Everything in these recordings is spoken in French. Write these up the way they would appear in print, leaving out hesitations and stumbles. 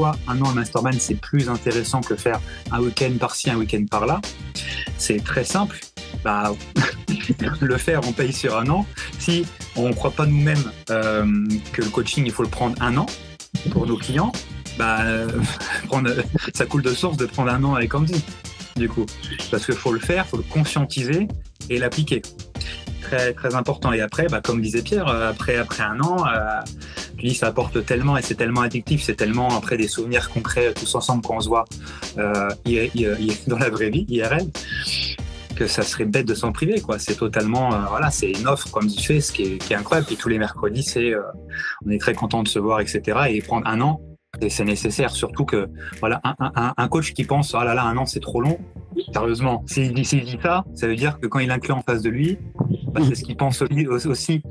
pourquoi un an en mastermind, c'est plus intéressant que faire un week-end par-ci, un week-end par-là. C'est très simple. Le faire, on paye sur un an. Si on ne croit pas nous-mêmes que le coaching, il faut le prendre un an pour nos clients, ça coule de source de prendre un an avec Andy, du coup. Parce qu'il faut le faire, il faut le conscientiser et l'appliquer. Très, très important. Et après, comme disait Pierre, après un an, tu dis ça apporte tellement et c'est tellement addictif, c'est tellement après des souvenirs concrets tous ensemble quand on se voit dans la vraie vie, IRL, que ça serait bête de s'en priver, quoi. C'est totalement, c'est une offre, comme tu fais, ce qui est incroyable. Et tous les mercredis, on est très content de se voir, etc. Et prendre un an, c'est nécessaire. Surtout que, un coach qui pense, un an, c'est trop long. Sérieusement, s'il dit ça, ça veut dire que quand il inclut en face de lui, c'est ce qu'il pense aussi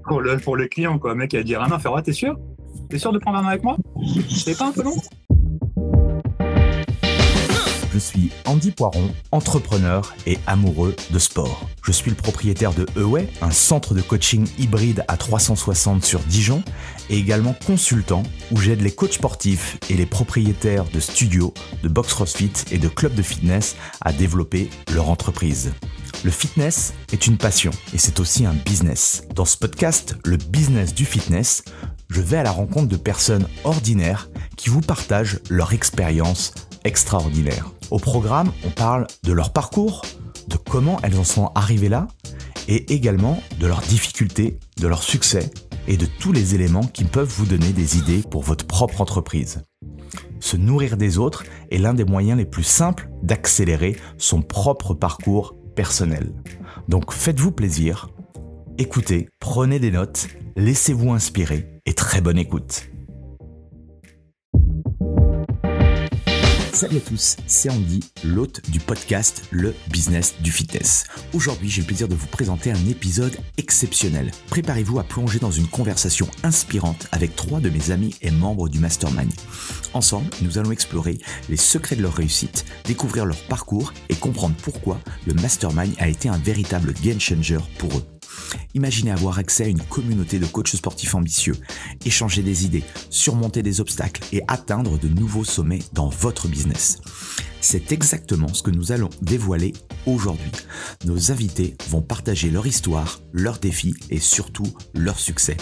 pour le client, quoi. Le mec, il va dire, un an, faire, t'es sûr de prendre un an avec moi? C'est pas un peu long? Je suis Andy Poiron, entrepreneur et amoureux de sport. Je suis le propriétaire de Away, un centre de coaching hybride à 360 sur Dijon, et également consultant où j'aide les coachs sportifs et les propriétaires de studios, de box CrossFit et de clubs de fitness à développer leur entreprise. Le fitness est une passion et c'est aussi un business. Dans ce podcast, le business du fitness, je vais à la rencontre de personnes ordinaires qui vous partagent leur expérience extraordinaire. Au programme, on parle de leur parcours, de comment elles en sont arrivées là, et également de leurs difficultés, de leurs succès et de tous les éléments qui peuvent vous donner des idées pour votre propre entreprise. Se nourrir des autres est l'un des moyens les plus simples d'accélérer son propre parcours personnel. Donc faites-vous plaisir, écoutez, prenez des notes, laissez-vous inspirer et très bonne écoute. Salut à tous, c'est Andy, l'hôte du podcast Le Business du Fitness. Aujourd'hui, j'ai le plaisir de vous présenter un épisode exceptionnel. Préparez-vous à plonger dans une conversation inspirante avec 3 de mes amis et membres du Mastermind. Ensemble, nous allons explorer les secrets de leur réussite, découvrir leur parcours et comprendre pourquoi le Mastermind a été un véritable game changer pour eux. Imaginez avoir accès à une communauté de coachs sportifs ambitieux, échanger des idées, surmonter des obstacles et atteindre de nouveaux sommets dans votre business. C'est exactement ce que nous allons dévoiler aujourd'hui. Nos invités vont partager leur histoire, leurs défis et surtout leurs succès.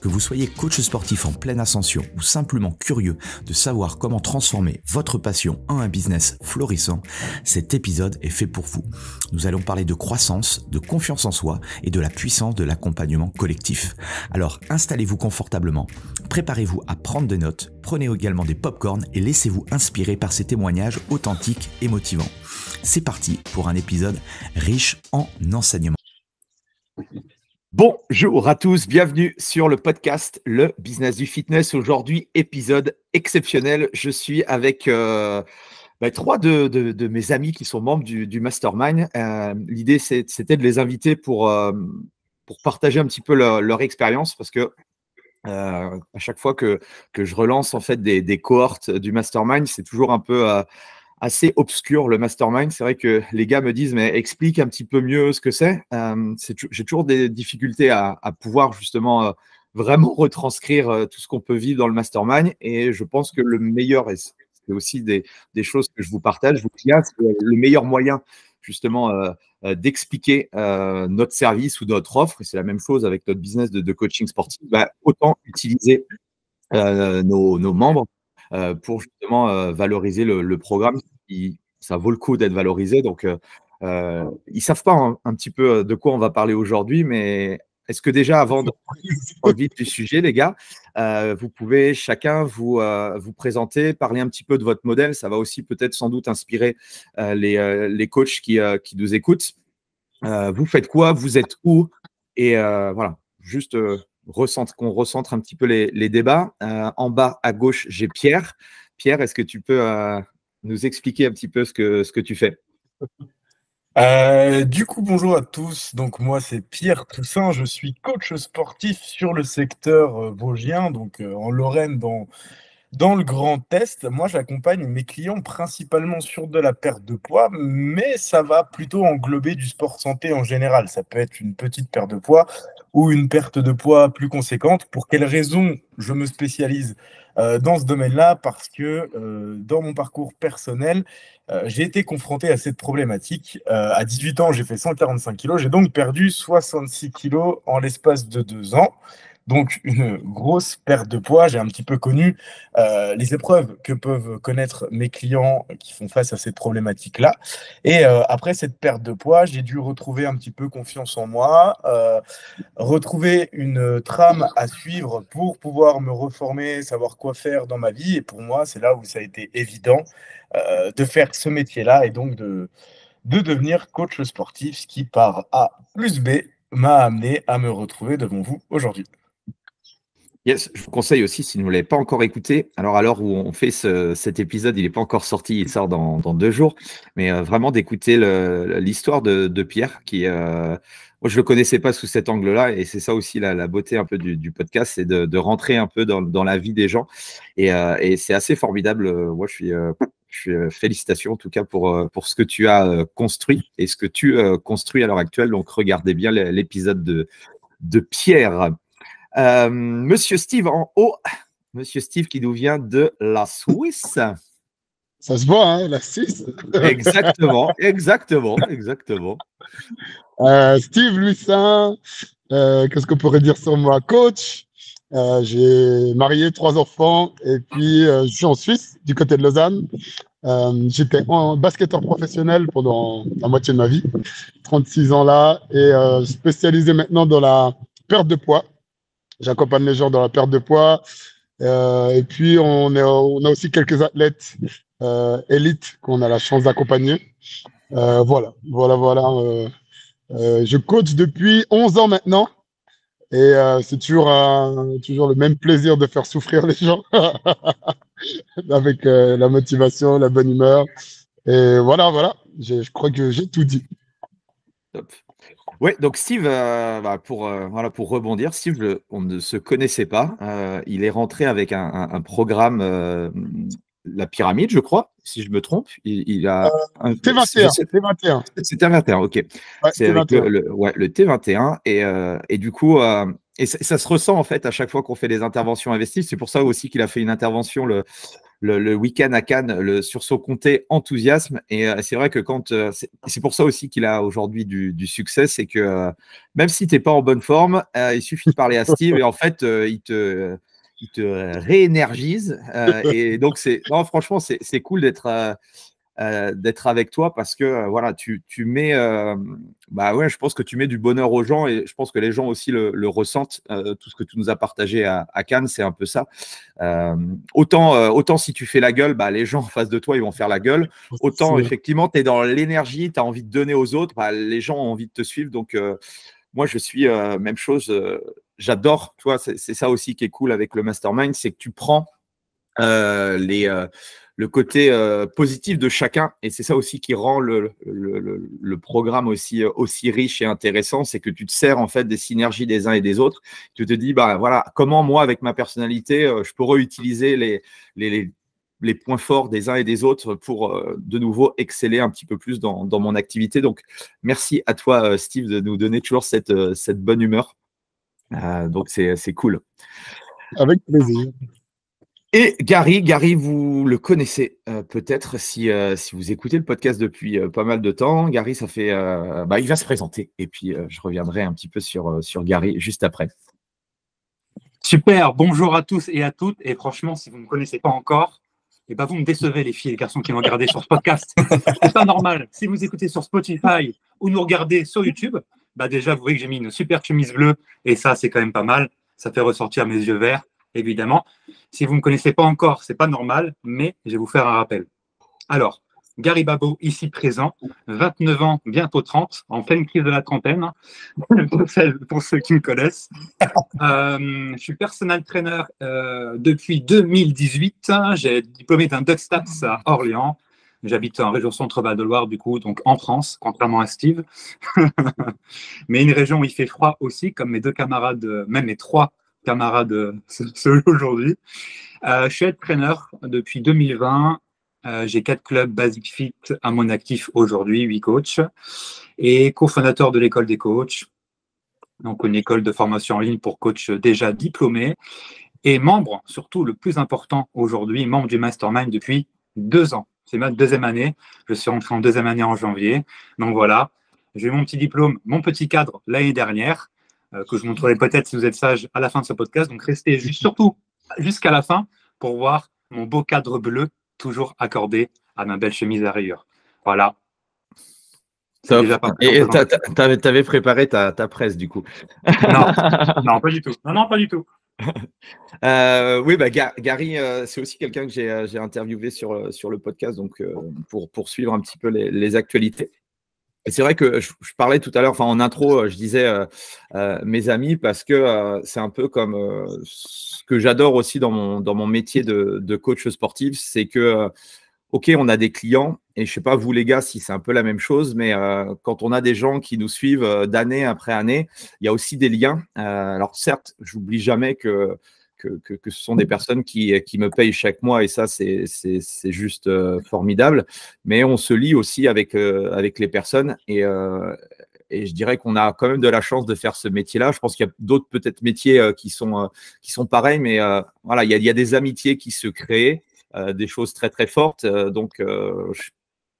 Que vous soyez coach sportif en pleine ascension ou simplement curieux de savoir comment transformer votre passion en un business florissant, cet épisode est fait pour vous. Nous allons parler de croissance, de confiance en soi et de la puissance de l'accompagnement collectif. Alors installez-vous confortablement, préparez-vous à prendre des notes, prenez également des pop-corns et laissez-vous inspirer par ces témoignages authentiques et motivants. C'est parti pour un épisode riche en enseignements. Bonjour à tous, bienvenue sur le podcast Le Business du Fitness. Aujourd'hui, épisode exceptionnel. Je suis avec 3 de mes amis qui sont membres du Mastermind. L'idée, c'était de les inviter pour partager un petit peu leur expérience parce que à chaque fois que je relance en fait des cohortes du Mastermind, c'est toujours un peu assez obscur le Mastermind. C'est vrai que les gars me disent mais explique un petit peu mieux ce que c'est. J'ai toujours des difficultés à pouvoir justement vraiment retranscrire tout ce qu'on peut vivre dans le Mastermind, et je pense que le meilleur, et c'est aussi des choses que je vous partage, c'est le meilleur moyen justement d'expliquer notre service ou notre offre, et c'est la même chose avec notre business de coaching sportif, autant utiliser nos membres pour justement valoriser le programme. Ça vaut le coup d'être valorisé. Donc, ils ne savent pas un petit peu de quoi on va parler aujourd'hui, mais est-ce que déjà, avant de parler vite du sujet, les gars, vous pouvez chacun vous présenter, parler un petit peu de votre modèle. Ça va aussi peut-être sans doute inspirer les coachs qui nous écoutent. Vous faites quoi? Vous êtes où? Et voilà, juste qu'on recentre un petit peu les débats. En bas à gauche, j'ai Pierre. Pierre, est-ce que tu peux nous expliquer un petit peu ce que tu fais? Bonjour à tous. Donc, moi, c'est Pierre Toussaint. Je suis coach sportif sur le secteur vosgien, donc en Lorraine, dans dans le grand test, moi, j'accompagne mes clients principalement sur de la perte de poids, mais ça va plutôt englober du sport santé en général. Ça peut être une petite perte de poids ou une perte de poids plus conséquente. Pour quelles raisons je me spécialise dans ce domaine-là? Parce que dans mon parcours personnel, j'ai été confronté à cette problématique. À 18 ans, j'ai fait 145 kilos. J'ai donc perdu 66 kilos en l'espace de 2 ans. Donc, une grosse perte de poids. J'ai un petit peu connu les épreuves que peuvent connaître mes clients qui font face à cette problématique-là. Et après cette perte de poids, j'ai dû retrouver un petit peu confiance en moi, retrouver une trame à suivre pour pouvoir me reformer, savoir quoi faire dans ma vie. Et pour moi, c'est là où ça a été évident de faire ce métier-là et donc de devenir coach sportif, ce qui par A plus B m'a amené à me retrouver devant vous aujourd'hui. Yes, je vous conseille aussi, si vous ne l'avez pas encore écouté, alors à l'heure où on fait cet épisode, il n'est pas encore sorti, il sort dans 2 jours, mais vraiment d'écouter l'histoire de Pierre, qui, moi je ne le connaissais pas sous cet angle-là, et c'est ça aussi la beauté un peu du podcast, c'est de rentrer un peu dans la vie des gens, et c'est assez formidable. Moi, je suis félicitations en tout cas pour ce que tu as construit et ce que tu construis à l'heure actuelle. Donc, regardez bien l'épisode de Pierre. Monsieur Steve en haut, Monsieur Steve qui nous vient de la Suisse. Ça se voit, hein, la Suisse. Exactement. Steve Luissin, qu'est-ce qu'on pourrait dire sur moi? Coach, j'ai marié 3 enfants et puis je suis en Suisse, du côté de Lausanne. J'étais basketteur professionnel pendant la moitié de ma vie, 36 ans là, et spécialisé maintenant dans la perte de poids. J'accompagne les gens dans la perte de poids. Et puis, on a aussi quelques athlètes élites qu'on a la chance d'accompagner. Voilà. Je coach depuis 11 ans maintenant. Et c'est toujours le même plaisir de faire souffrir les gens avec la motivation, la bonne humeur. Et voilà. Je crois que j'ai tout dit. Top. Oui, donc Steve, pour rebondir, Steve, on ne se connaissait pas. Il est rentré avec un programme, la pyramide, je crois, si je me trompe. Il a T21. T21. C'était un 21, ok. Ouais, c'est avec le T21. Et du coup, et ça se ressent en fait à chaque fois qu'on fait des interventions investives. C'est pour ça aussi qu'il a fait une intervention le week-end à Cannes sur son comté enthousiasme. Et c'est vrai que c'est pour ça aussi qu'il a aujourd'hui du succès, c'est que même si tu n'es pas en bonne forme, il suffit de parler à Steve et en fait, il te réénergise. Et donc, franchement, c'est cool d'être avec toi parce que voilà, tu mets, je pense que tu mets du bonheur aux gens et je pense que les gens aussi le ressentent. Tout ce que tu nous as partagé à Cannes, c'est un peu ça. Autant si tu fais la gueule, les gens en face de toi, ils vont faire la gueule. Autant effectivement, tu es dans l'énergie, tu as envie de donner aux autres, les gens ont envie de te suivre. Donc, moi, je suis même chose. J'adore, tu vois, c'est ça aussi qui est cool avec le mastermind, c'est que tu prends le côté positif de chacun et c'est ça aussi qui rend le programme aussi riche et intéressant, c'est que tu te sers en fait des synergies des uns et des autres. Tu te dis voilà, comment moi avec ma personnalité je peux réutiliser les points forts des uns et des autres pour de nouveau exceller un petit peu plus dans mon activité. Donc merci à toi Steve de nous donner toujours cette bonne humeur. Donc c'est cool. Avec plaisir. Et Gary, vous le connaissez peut-être si vous écoutez le podcast depuis pas mal de temps. Gary, ça fait, il va se présenter et puis je reviendrai un petit peu sur Gary juste après. Super, bonjour à tous et à toutes. Et franchement, si vous ne me connaissez pas encore, vous me décevez les filles et les garçons qui m'ont regardé sur ce podcast. C'est pas normal. Si vous écoutez sur Spotify ou nous regardez sur YouTube, déjà vous voyez que j'ai mis une super chemise bleue et ça c'est quand même pas mal. Ça fait ressortir mes yeux verts. Évidemment, si vous ne me connaissez pas encore, ce n'est pas normal, mais je vais vous faire un rappel. Alors, Gary Babo, ici présent, 29 ans, bientôt 30, en pleine crise de la trentaine, pour ceux qui me connaissent. Je suis personal trainer depuis 2018. J'ai diplômé d'un DuckStats à Orléans. J'habite en région Centre-Val de Loire, du coup, donc en France, contrairement à Steve. Mais une région où il fait froid aussi, comme mes 2 camarades, même mes 3 camarade seul aujourd'hui. Je suis head trainer depuis 2020. J'ai 4 clubs Basic Fit à mon actif aujourd'hui, 8 coachs, et cofondateur de l'école des coachs, donc une école de formation en ligne pour coachs déjà diplômés, et membre, surtout le plus important aujourd'hui, membre du Mastermind depuis 2 ans. C'est ma 2e année. Je suis rentré en 2e année en janvier. Donc voilà, j'ai eu mon petit diplôme, mon petit cadre l'année dernière, que je vous montrerai peut-être si vous êtes sage à la fin de ce podcast. Donc restez surtout jusqu'à la fin pour voir mon beau cadre bleu toujours accordé à ma belle chemise à rayures. Voilà. Et tu avais préparé ta presse du coup. Non, pas du tout. Non, pas du tout. Oui, Gary, c'est aussi quelqu'un que j'ai interviewé sur le podcast, donc pour poursuivre un petit peu les actualités. Et c'est vrai que je parlais tout à l'heure, en intro, je disais mes amis, parce que c'est un peu comme ce que j'adore aussi dans mon métier de coach sportif, c'est que ok, on a des clients, et je ne sais pas vous les gars si c'est un peu la même chose, mais quand on a des gens qui nous suivent d'année après année, il y a aussi des liens. Alors certes, je n'oublie jamais que ce sont des personnes qui me payent chaque mois, et ça, c'est juste formidable. Mais on se lie aussi avec les personnes, et je dirais qu'on a quand même de la chance de faire ce métier-là. Je pense qu'il y a d'autres peut-être métiers qui sont pareils, mais voilà, il y a des amitiés qui se créent. Des choses très très fortes, donc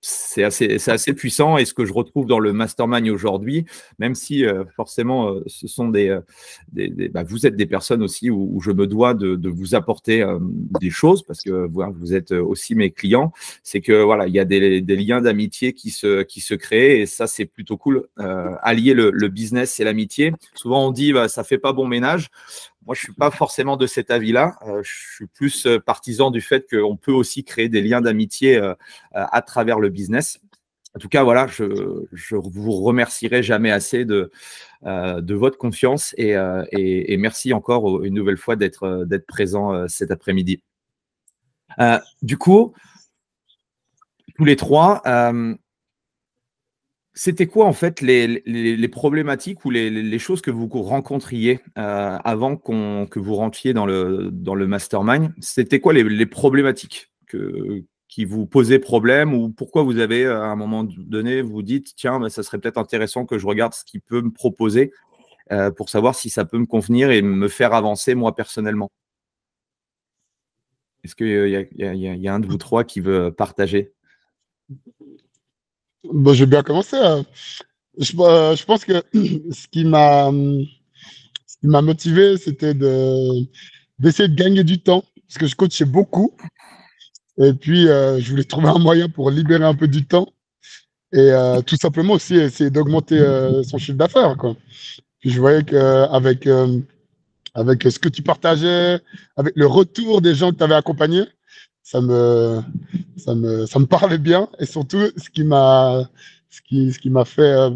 c'est assez puissant, et ce que je retrouve dans le mastermind aujourd'hui, même si forcément ce sont vous êtes des personnes aussi où je me dois de vous apporter des choses, parce que vous êtes aussi mes clients, c'est que voilà, il y a des liens d'amitié qui se créent, et ça c'est plutôt cool. Allier le business et l'amitié, souvent on dit ça fait pas bon ménage. Moi, je ne suis pas forcément de cet avis-là. Je suis plus partisan du fait qu'on peut aussi créer des liens d'amitié à travers le business. En tout cas, voilà, je vous remercierai jamais assez de votre confiance, et merci encore une nouvelle fois d'être présent cet après-midi. Du coup, tous les trois, c'était quoi en fait les problématiques ou les choses que vous rencontriez avant que vous rentriez dans le mastermind? C'était quoi les problématiques qui vous posaient problème, ou pourquoi vous avez à un moment donné vous dites tiens, ça serait peut-être intéressant que je regarde ce qu'il peut me proposer pour savoir si ça peut me convenir et me faire avancer moi personnellement? Est-ce qu'il y a un de vous trois qui veut partager? Bon, je vais bien commencer. Je pense que ce qui m'a motivé, c'était d'essayer de gagner du temps, parce que je coachais beaucoup. Et puis, je voulais trouver un moyen pour libérer un peu du temps, et tout simplement aussi essayer d'augmenter son chiffre d'affaires, quoi. Puis je voyais qu'avec ce que tu partageais, avec le retour des gens que tu avais accompagnés, ça me parlait bien. Et surtout, ce qui m'a fait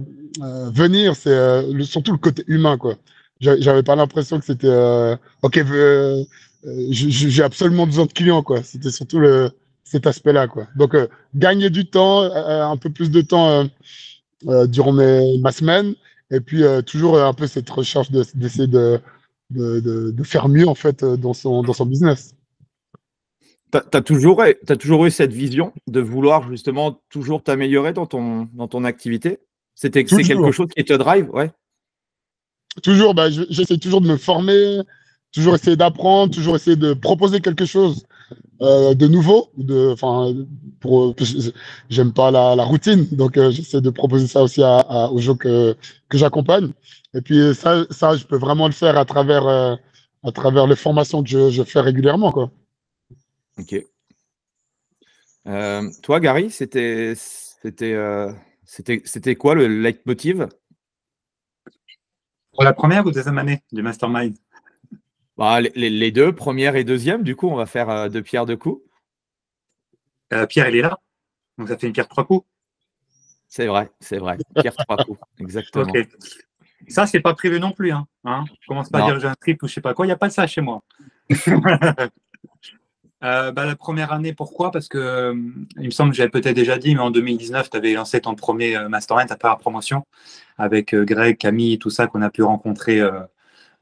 venir, c'est surtout le côté humain, quoi. J'avais pas l'impression que c'était ok, j'ai absolument besoin de clients, quoi. C'était surtout cet aspect-là, quoi. Donc gagner du temps, un peu plus de temps durant ma semaine, et puis toujours un peu cette recherche d'essayer de faire mieux en fait dans son business. T'as toujours eu cette vision de vouloir justement toujours t'améliorer dans ton activité? C'est quelque chose qui te drive, ouais? Toujours, j'essaie toujours de me former, toujours essayer d'apprendre, toujours essayer de proposer quelque chose de nouveau. J'aime pas la routine, donc j'essaie de proposer ça aussi aux gens que j'accompagne. Et puis ça, je peux vraiment le faire à travers les formations que je fais régulièrement, quoi. Ok. Toi, Gary, c'était quoi le leitmotiv? Pour la première ou deuxième année du Mastermind? Les deux, première et deuxième. Du coup, on va faire deux pierres deux coups. Pierre, il est là. Donc, ça fait une pierre trois coups. C'est vrai. Pierre trois coups, exactement. Ok. Ça, c'est pas prévu non plus. Hein. Je commence pas à dire que j'ai un triple ou je sais pas quoi. Il n'y a pas de ça chez moi. La première année, pourquoi? Parce que il me semble que j'avais peut-être déjà dit, mais en 2019, tu avais lancé ton premier mastermind après la promotion avec Greg, Camille, tout ça qu'on a pu rencontrer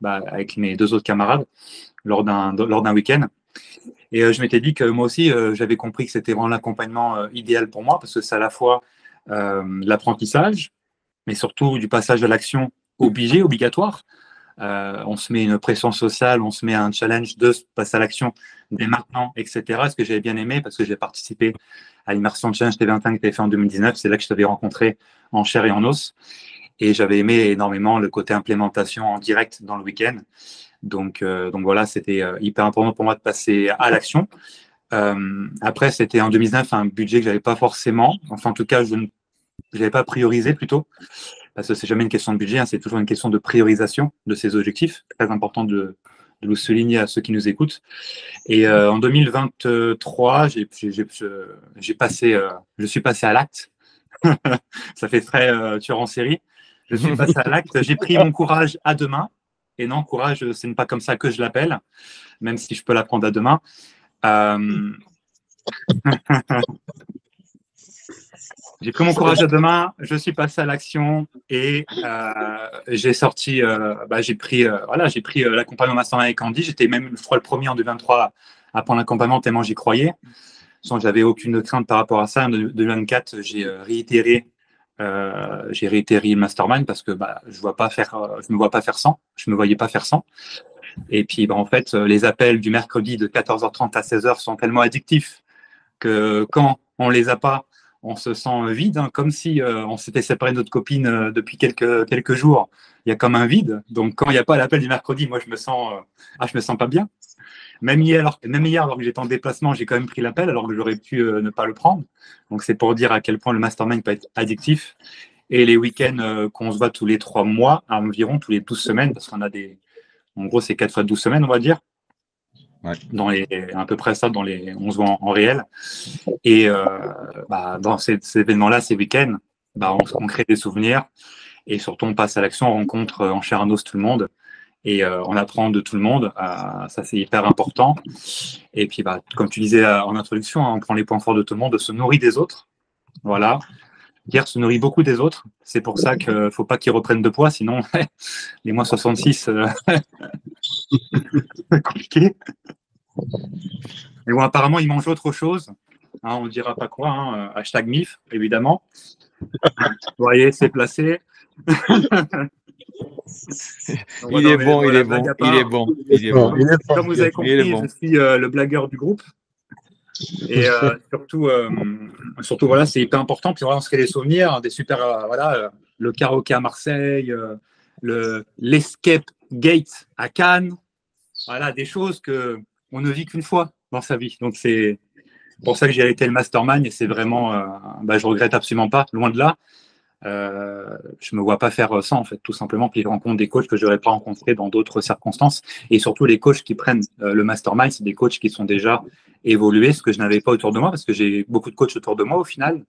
avec mes 2 autres camarades lors d'un week-end. Et je m'étais dit que moi aussi, j'avais compris que c'était vraiment l'accompagnement idéal pour moi, parce que c'est à la fois l'apprentissage, mais surtout du passage à l'action obligatoire. On se met une pression sociale, on se met un challenge de passer à l'action dès maintenant, etc. Ce que j'avais bien aimé, parce que j'ai participé à l'immersion Challenge T21 qui était fait en 2019. C'est là que je t'avais rencontré en chair et en os. Et j'avais aimé énormément le côté implémentation en direct dans le week-end. Donc voilà, c'était hyper important pour moi de passer à l'action. Après, c'était en 2019 un budget que j'avais pas forcément. Enfin, en tout cas, je n'avais pas priorisé plutôt. Parce que c'est jamais une question de budget, hein, c'est toujours une question de priorisation de ces objectifs. Très important de le souligner à ceux qui nous écoutent. Et en 2023, je suis passé à l'acte. Ça fait très tueur en série. Je suis passé à l'acte. J'ai pris mon courage à deux mains. Et non, courage, ce n'est pas comme ça que je l'appelle, même si je peux l'apprendre à deux mains. J'ai pris mon courage à deux mains, je suis passé à l'action et j'ai sorti, j'ai pris l'accompagnement Mastermind avec Andy. J'étais même, je crois, le premier en 2023 à prendre l'accompagnement tellement j'y croyais. Sans j'avais aucune crainte par rapport à ça. En 2024, j'ai réitéré le Mastermind parce que je me vois pas faire sans. Je me voyais pas faire sans. Et puis, en fait, les appels du mercredi de 14h30 à 16h sont tellement addictifs que quand on les a pas, on se sent vide, hein, comme si on s'était séparé de notre copine depuis quelques jours. Il y a comme un vide. Donc, quand il n'y a pas l'appel du mercredi, moi, je me sens pas bien. Même hier, alors que j'étais en déplacement, j'ai quand même pris l'appel, alors que j'aurais pu ne pas le prendre. Donc, c'est pour dire à quel point le mastermind peut être addictif. Et les week-ends qu'on se voit tous les 3 mois, environ tous les 12 semaines, parce qu'on a en gros, c'est 4 fois 12 semaines, on va dire. Ouais. À peu près ça, on se voit en réel. Et dans ces événements-là, ces week-ends, on crée des souvenirs et surtout on passe à l'action, on rencontre en chair et en os tout le monde et on apprend de tout le monde. Ça, c'est hyper important. Et puis, comme tu disais en introduction, on prend les points forts de tout le monde, se nourrit des autres. Voilà. Pierre se nourrit beaucoup des autres. C'est pour ça qu'il ne faut pas qu'il reprenne de poids, sinon les moins 66, c'est compliqué. Mais bon, apparemment, il mange autre chose. Hein, on ne dira pas quoi. Hashtag MIF, évidemment. Vous voyez, c'est placé. Il est bon. Comme vous avez compris, je suis le blagueur du groupe. Et surtout, voilà, c'est hyper important. Puis on se crée des souvenirs, des super, le karaoké à Marseille, l'Escape Gate à Cannes. Voilà, des choses qu'on ne vit qu'une fois dans sa vie. Donc, c'est pour ça que j'ai arrêté le mastermind et c'est vraiment, je regrette absolument pas, loin de là. Je me vois pas faire ça, en fait, tout simplement. Puis je rencontre des coachs que je n'aurais pas rencontrés dans d'autres circonstances. Et surtout, les coachs qui prennent le mastermind, c'est des coachs qui sont déjà évolués, ce que je n'avais pas autour de moi, parce que j'ai beaucoup de coachs autour de moi au final.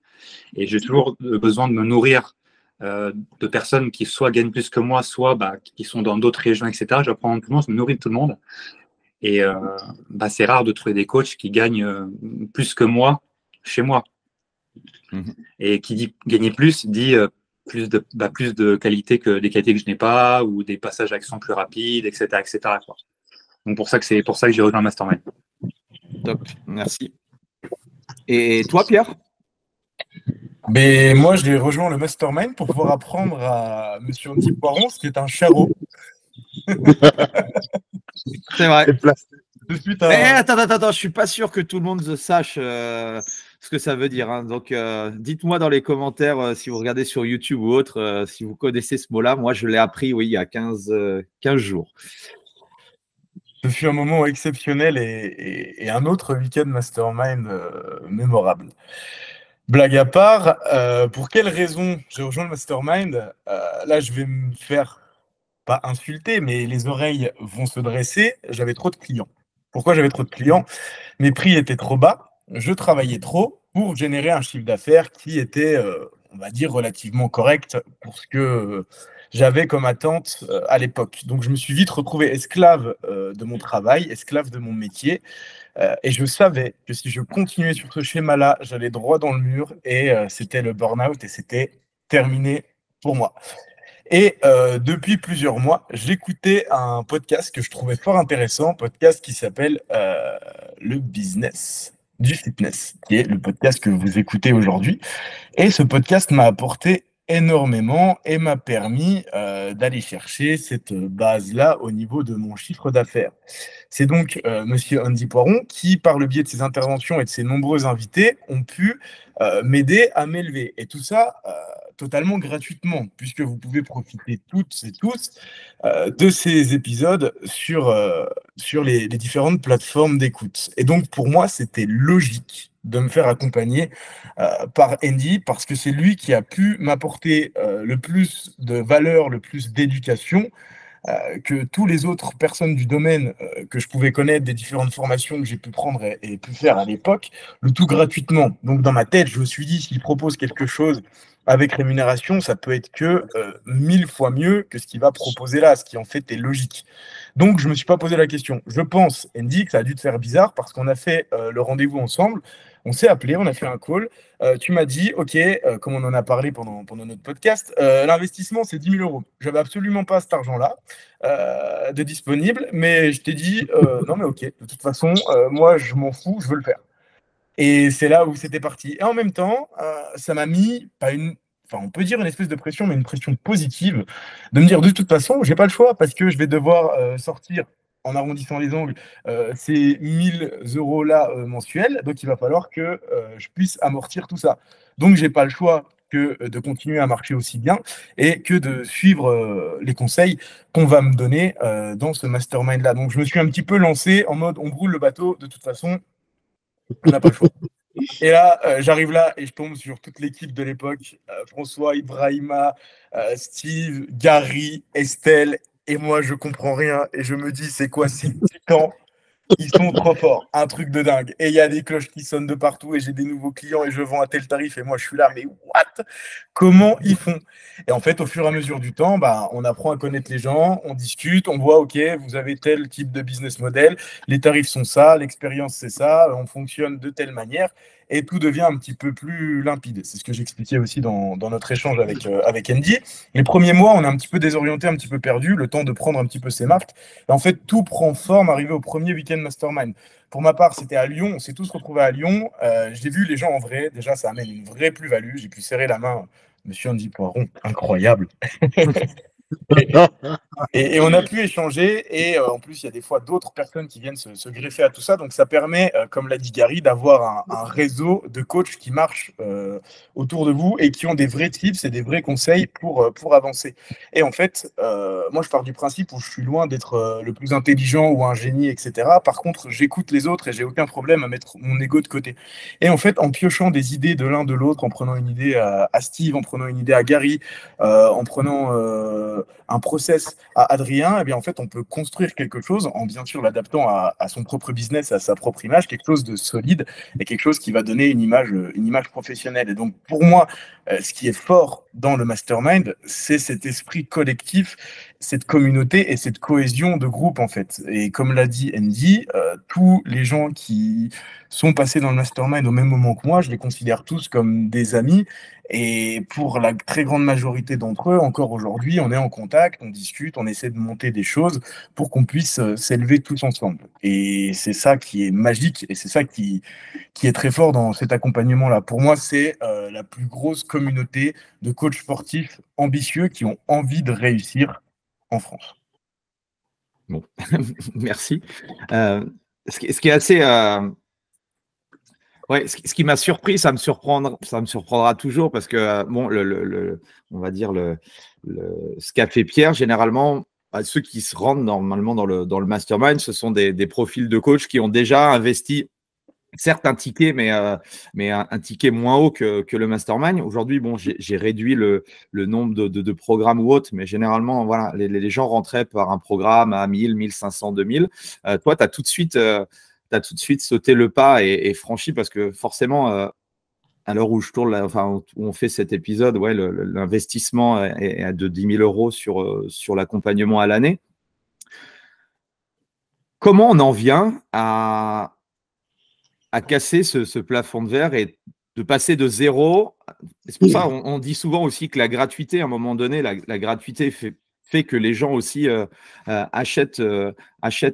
Et j'ai toujours besoin de me nourrir de personnes qui soit gagnent plus que moi, soit qui sont dans d'autres régions, etc. J'apprends de tout le monde, je me nourris de tout le monde. Et c'est rare de trouver des coachs qui gagnent plus que moi chez moi. Et qui dit gagner plus, dit plus de qualité que des qualités que je n'ai pas, ou des passages à action plus rapides, etc. quoi. Donc c'est pour ça que j'ai rejoint le Mastermind. Top, merci. Et toi, Pierre? Mais moi, j'ai rejoint le Mastermind pour pouvoir apprendre à Monsieur Andy Poiron, ce qui est un charreau. C'est vrai. Attends, je suis pas sûr que tout le monde sache ce que ça veut dire. Hein. Donc, dites-moi dans les commentaires si vous regardez sur YouTube ou autre, si vous connaissez ce mot-là. Moi, je l'ai appris, il y a 15 jours. Ce fut un moment exceptionnel et un autre week-end Mastermind mémorable. Blague à part, pour quelle raison j'ai rejoint le Mastermind? Là, je vais me faire pas insulter, mais les oreilles vont se dresser. J'avais trop de clients. Pourquoi j'avais trop de clients? Mes prix étaient trop bas. Je travaillais trop pour générer un chiffre d'affaires qui était, on va dire, relativement correct pour ce que j'avais comme attente à l'époque. Donc, je me suis vite retrouvé esclave de mon travail, esclave de mon métier. Et je savais que si je continuais sur ce schéma-là, j'allais droit dans le mur et c'était le burn-out et c'était terminé pour moi. Et depuis plusieurs mois, j'écoutais un podcast que je trouvais fort intéressant, podcast qui s'appelle Le Business du Fitness, qui est le podcast que vous écoutez aujourd'hui. Et ce podcast m'a apporté énormément et m'a permis d'aller chercher cette base-là au niveau de mon chiffre d'affaires. C'est donc Monsieur Andy Poiron qui, par le biais de ses interventions et de ses nombreux invités, ont pu m'aider à m'élever. Et tout ça totalement gratuitement, puisque vous pouvez profiter toutes et tous de ces épisodes sur les différentes plateformes d'écoute. Et donc, pour moi, c'était logique de me faire accompagner par Andy, parce que c'est lui qui a pu m'apporter le plus de valeur, le plus d'éducation, que tous les autres personnes du domaine que je pouvais connaître, des différentes formations que j'ai pu prendre et pu faire à l'époque, le tout gratuitement. Donc dans ma tête, je me suis dit, s'il propose quelque chose avec rémunération, ça peut être que 1000 fois mieux que ce qu'il va proposer là, ce qui en fait est logique. Donc je ne me suis pas posé la question. Je pense, Andy, que ça a dû te faire bizarre parce qu'on a fait le rendez-vous ensemble, on s'est appelé, on a fait un call. Tu m'as dit, OK, comme on en a parlé pendant notre podcast, l'investissement, c'est 10 000 euros. Je n'avais absolument pas cet argent-là de disponible, mais je t'ai dit, non, mais OK, de toute façon, moi, je m'en fous, je veux le faire. Et c'est là où c'était parti. Et en même temps, ça m'a mis, pas une, enfin, on peut dire une espèce de pression, mais une pression positive, de me dire, de toute façon, j'ai pas le choix, parce que je vais devoir sortir, en arrondissant les angles, ces 1000 euros là mensuels, donc il va falloir que je puisse amortir tout ça. Donc j'ai pas le choix que de continuer à marcher aussi bien et que de suivre les conseils qu'on va me donner dans ce mastermind là. Donc je me suis un petit peu lancé en mode on brûle le bateau, de toute façon on n'a pas le choix. Et là, j'arrive là et je tombe sur toute l'équipe de l'époque, François, Ibrahima, Steve, Gary, Estelle, et moi je comprends rien et je me dis c'est quoi ces titans? Ils sont trop forts, un truc de dingue. Et il y a des cloches qui sonnent de partout et j'ai des nouveaux clients et je vends à tel tarif et moi je suis là, mais what? Comment ils font? Et en fait, au fur et à mesure du temps, bah, on apprend à connaître les gens, on discute, on voit, OK, vous avez tel type de business model, les tarifs sont ça, l'expérience c'est ça, on fonctionne de telle manière et tout devient un petit peu plus limpide. C'est ce que j'expliquais aussi dans notre échange avec Andy. Les premiers mois, on est un petit peu désorienté, un petit peu perdu, le temps de prendre un petit peu ses marques. Et en fait, tout prend forme arrivé au premier week-end Mastermind. Pour ma part, c'était à Lyon. On s'est tous retrouvés à Lyon. J'ai vu les gens en vrai. Déjà, ça amène une vraie plus-value. J'ai pu serrer la main. Monsieur Andy Poiron, incroyable. Et on a pu échanger et en plus, il y a des fois d'autres personnes qui viennent se greffer à tout ça. Donc, ça permet, comme l'a dit Gary, d'avoir un réseau de coachs qui marchent autour de vous et qui ont des vrais tips et des vrais conseils pour avancer. Et en fait, moi, je pars du principe où je suis loin d'être le plus intelligent ou un génie, etc. Par contre, j'écoute les autres et j'ai aucun problème à mettre mon ego de côté. Et en fait, en piochant des idées de l'un de l'autre, en prenant une idée à Steve, en prenant une idée à Gary, en prenant un process à Adrien, eh bien, en fait, on peut construire quelque chose en bien sûr l'adaptant à son propre business, à sa propre image, quelque chose de solide et quelque chose qui va donner une image professionnelle. Et donc, pour moi, ce qui est fort dans le mastermind, c'est cet esprit collectif, cette communauté et cette cohésion de groupe, en fait. Et comme l'a dit Andy, tous les gens qui sont passés dans le mastermind au même moment que moi, je les considère tous comme des amis. Et pour la très grande majorité d'entre eux, encore aujourd'hui, on est en contact, on discute, on essaie de monter des choses pour qu'on puisse s'élever tous ensemble. Et c'est ça qui est magique et c'est ça qui est très fort dans cet accompagnement-là. Pour moi, c'est la plus grosse communauté de coachs sportifs ambitieux qui ont envie de réussir en France. Bon, merci. Ce qui est assez... Ouais, ce qui m'a surpris, ça me surprendra toujours parce que, bon, on va dire ce qu'a fait Pierre, généralement, ceux qui se rendent normalement dans le mastermind, ce sont des profils de coach qui ont déjà investi, certes, un ticket, mais un ticket moins haut que le mastermind. Aujourd'hui, bon, j'ai réduit le nombre de programmes ou autres, mais généralement, voilà, les gens rentraient par un programme à 1000, 1500, 2000. Toi, tu as tout de suite sauté le pas et franchi parce que forcément, à l'heure où je tourne, où on fait cet épisode, ouais, l'investissement est de 10 000 euros sur l'accompagnement à l'année. Comment on en vient à casser ce plafond de verre et de passer de zéro. C'est pour ça on dit souvent aussi que la gratuité, à un moment donné, la gratuité fait que les gens aussi achètent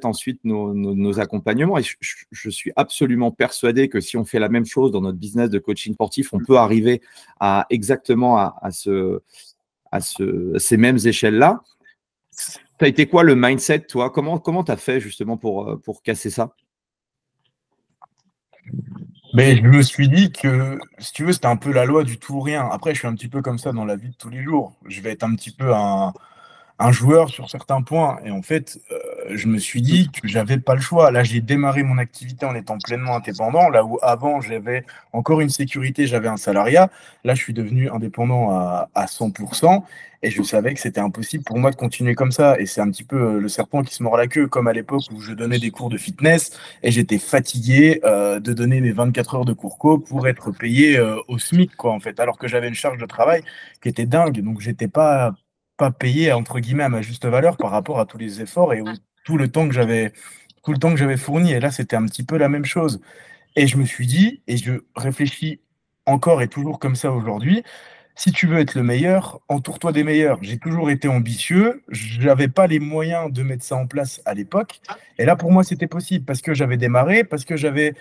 ensuite nos accompagnements. Et je suis absolument persuadé que si on fait la même chose dans notre business de coaching sportif, on peut arriver exactement à ces mêmes échelles-là. Ça a été quoi le mindset, toi? Comment tu as fait justement pour casser ça? Mais je me suis dit que, si tu veux, c'était un peu la loi du tout ou rien. Après, je suis un petit peu comme ça dans la vie de tous les jours. Je vais être un petit peu un joueur sur certains points. Et en fait, je me suis dit que j'avais pas le choix. Là, j'ai démarré mon activité en étant pleinement indépendant. Là où avant, j'avais encore une sécurité, j'avais un salariat. Là, je suis devenu indépendant à 100%. Et je savais que c'était impossible pour moi de continuer comme ça. Et c'est un petit peu le serpent qui se mord la queue, comme à l'époque où je donnais des cours de fitness et j'étais fatigué de donner mes 24 heures de cours co pour être payé au SMIC, quoi, en fait, alors que j'avais une charge de travail qui était dingue. Donc, j'étais pas payé entre guillemets à ma juste valeur par rapport à tous les efforts et tout le temps que j'avais fourni. Et là, c'était un petit peu la même chose. Et je me suis dit, et je réfléchis encore et toujours comme ça aujourd'hui, si tu veux être le meilleur, entoure-toi des meilleurs. J'ai toujours été ambitieux, j'avais pas les moyens de mettre ça en place à l'époque. Et là, pour moi, c'était possible parce que j'avais démarré, parce que j'avais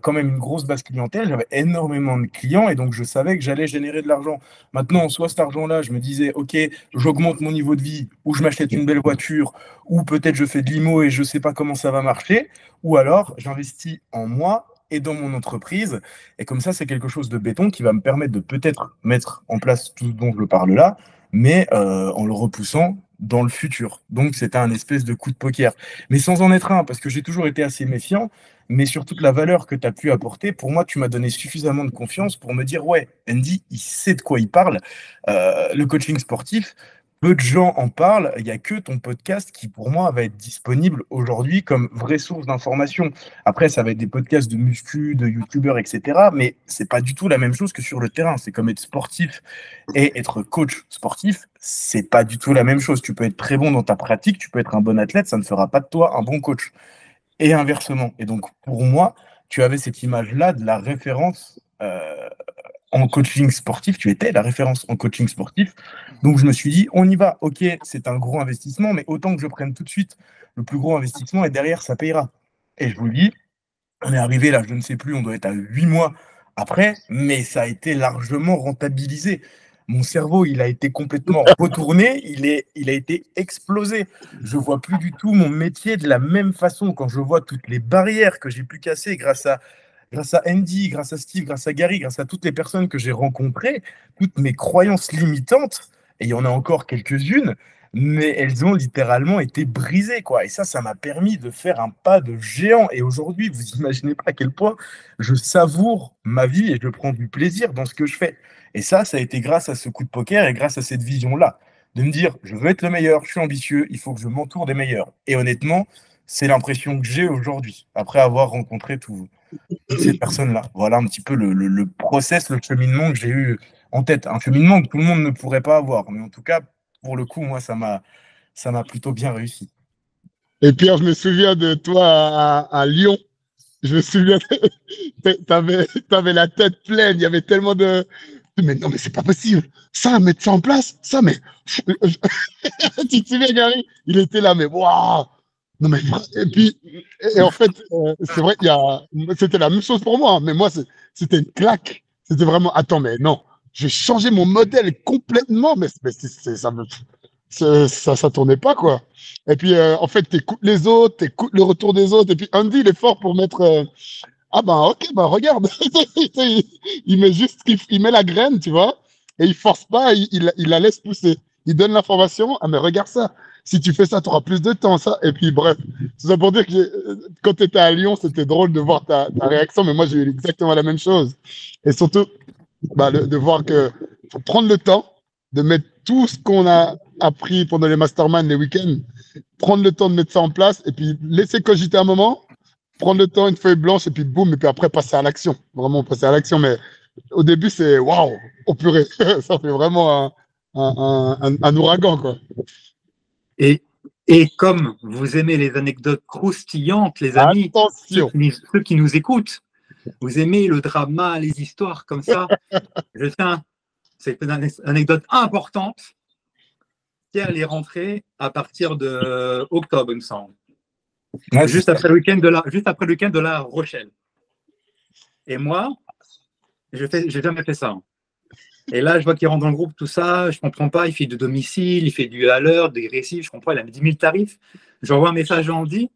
quand même une grosse base clientèle, j'avais énormément de clients et donc je savais que j'allais générer de l'argent. Maintenant, soit cet argent-là, je me disais, OK, j'augmente mon niveau de vie, ou je m'achète une belle voiture, ou peut-être je fais de l'IMO et je sais pas comment ça va marcher, ou alors j'investis en moi et dans mon entreprise. Et comme ça, c'est quelque chose de béton qui va me permettre de peut-être mettre en place tout ce dont je parle là, mais en le repoussant dans le futur. Donc, c'était un espèce de coup de poker. Mais sans en être un, parce que j'ai toujours été assez méfiant, mais sur toute la valeur que tu as pu apporter, pour moi, tu m'as donné suffisamment de confiance pour me dire, ouais, Andy, il sait de quoi il parle. Le coaching sportif, peu de gens en parlent. Il n'y a que ton podcast qui, pour moi, va être disponible aujourd'hui comme vraie source d'information. Après, ça va être des podcasts de muscu, de youtubeurs, etc. Mais c'est pas du tout la même chose que sur le terrain. C'est comme être sportif et être coach sportif, c'est pas du tout la même chose. Tu peux être très bon dans ta pratique, tu peux être un bon athlète, ça ne fera pas de toi un bon coach. Et inversement. Et donc, pour moi, tu avais cette image-là de la référence en coaching sportif, tu étais la référence en coaching sportif. Donc, je me suis dit, on y va. OK, c'est un gros investissement, mais autant que je prenne tout de suite le plus gros investissement et derrière, ça payera. Et je vous le dis, on est arrivé là, je ne sais plus, on doit être à 8 mois après, mais ça a été largement rentabilisé. Mon cerveau, il a été complètement retourné, il a été explosé. Je ne vois plus du tout mon métier de la même façon quand je vois toutes les barrières que j'ai pu casser grâce à Andy, grâce à Steve, grâce à Gary, grâce à toutes les personnes que j'ai rencontrées, toutes mes croyances limitantes, et il y en a encore quelques-unes, mais elles ont littéralement été brisées, quoi. Et ça m'a permis de faire un pas de géant. Et aujourd'hui, vous imaginez pas à quel point je savoure ma vie et je prends du plaisir dans ce que je fais. Et ça a été grâce à ce coup de poker et grâce à cette vision-là, de me dire, je veux être le meilleur, je suis ambitieux, il faut que je m'entoure des meilleurs. Et honnêtement, c'est l'impression que j'ai aujourd'hui, après avoir rencontré toutes ces personnes-là. Voilà un petit peu le process, le cheminement que j'ai eu en tête. Un cheminement que tout le monde ne pourrait pas avoir. Mais en tout cas, pour le coup, moi, ça m'a plutôt bien réussi. Et Pierre, je me souviens de toi à Lyon. Je me souviens, t'avais la tête pleine. Il y avait tellement de. Mais non, mais c'est pas possible. Ça, mettre ça en place, ça, mais. Tu te souviens, Gary? Il était là, mais waouh! Non, mais. Et puis, et en fait, c'est vrai c'était la même chose pour moi. Mais moi, c'était une claque. C'était vraiment, attends, mais non, j'ai changé mon modèle complètement. Mais ça tournait pas, quoi. Et puis, en fait, t'écoutes les autres, t'écoutes le retour des autres. Et puis, Andy, il est fort pour mettre. Ah ben, ok, ben regarde. Il met juste, il met la graine, tu vois, et il force pas, il la laisse pousser. Il donne l'information. Ah, mais regarde ça. Si tu fais ça, tu auras plus de temps, ça. Et puis, bref. C'est ça pour dire que quand tu étais à Lyon, c'était drôle de voir ta réaction, mais moi, j'ai eu exactement la même chose. Et surtout, de voir que faut prendre le temps de mettre tout ce qu'on a appris pendant les masterminds, les week-ends, prendre le temps de mettre ça en place et puis laisser cogiter un moment, prendre le temps, une feuille blanche et puis boum, et puis après passer à l'action. Vraiment passer à l'action. Mais au début, c'est waouh, au purée. Ça fait vraiment un ouragan, quoi. Et comme vous aimez les anecdotes croustillantes, les amis, attention, ceux qui nous écoutent, Vous aimez le drama, les histoires comme ça. Je tiens, c'est une anecdote importante. Pierre, il est rentré à partir de octobre, il me semble. Ouais, Juste après le week-end de la Rochelle. Et moi, j'ai jamais fait ça. Et là, je vois qu'il rentre dans le groupe, tout ça, je comprends pas, il fait du domicile, il fait du à l'heure, des récifs, je comprends, il a mis 10 000 tarifs. J'envoie un message à Andy,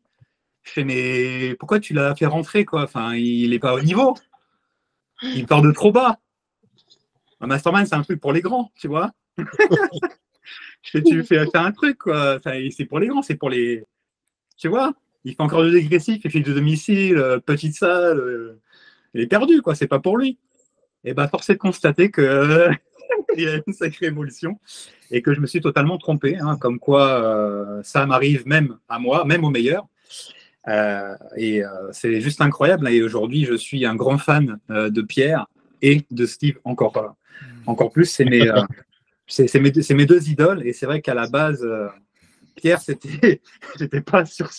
je fais, mais pourquoi tu l'as fait rentrer, quoi? Enfin, il n'est pas au niveau. Il part de trop bas. Un mastermind, c'est un truc pour les grands, tu vois. Je fais, tu fais faire un truc, quoi. Enfin, c'est pour les grands, c'est pour les. Tu vois, il fait encore du dégressif, il fait du domicile, petite salle. Il est perdu, quoi. C'est pas pour lui. Et bah, force est de constater que il y a une sacrée évolution et que je me suis totalement trompé. Hein, comme quoi, ça m'arrive même à moi, même au meilleur. C'est juste incroyable. Et aujourd'hui, je suis un grand fan de Pierre et de Steve encore plus. C'est mes deux idoles. Et c'est vrai qu'à la base, Pierre, j'étais pas sûr.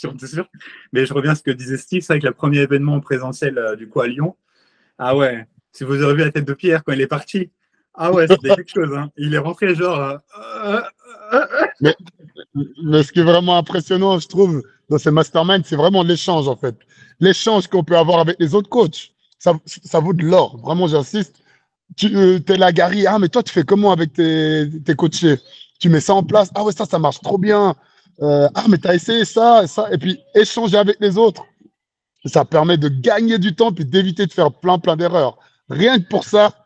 Mais je reviens à ce que disait Steve. C'est vrai que le premier événement en présentiel du coup à Lyon. Ah ouais, si vous avez vu la tête de Pierre quand il est parti. Ah ouais, c'était quelque chose. Hein. Il est rentré genre. Mais, mais ce qui est vraiment impressionnant, je trouve, dans ces masterminds, c'est vraiment l'échange, en fait. L'échange qu'on peut avoir avec les autres coachs, ça vaut de l'or. Vraiment, j'insiste. Tu es là, Gary. Ah, mais toi, tu fais comment avec tes coachés? Tu mets ça en place. Ah ouais, ça marche trop bien. Ah, mais tu as essayé ça, ça. Et puis, échanger avec les autres. Ça permet de gagner du temps puis d'éviter de faire plein d'erreurs. Rien que pour ça,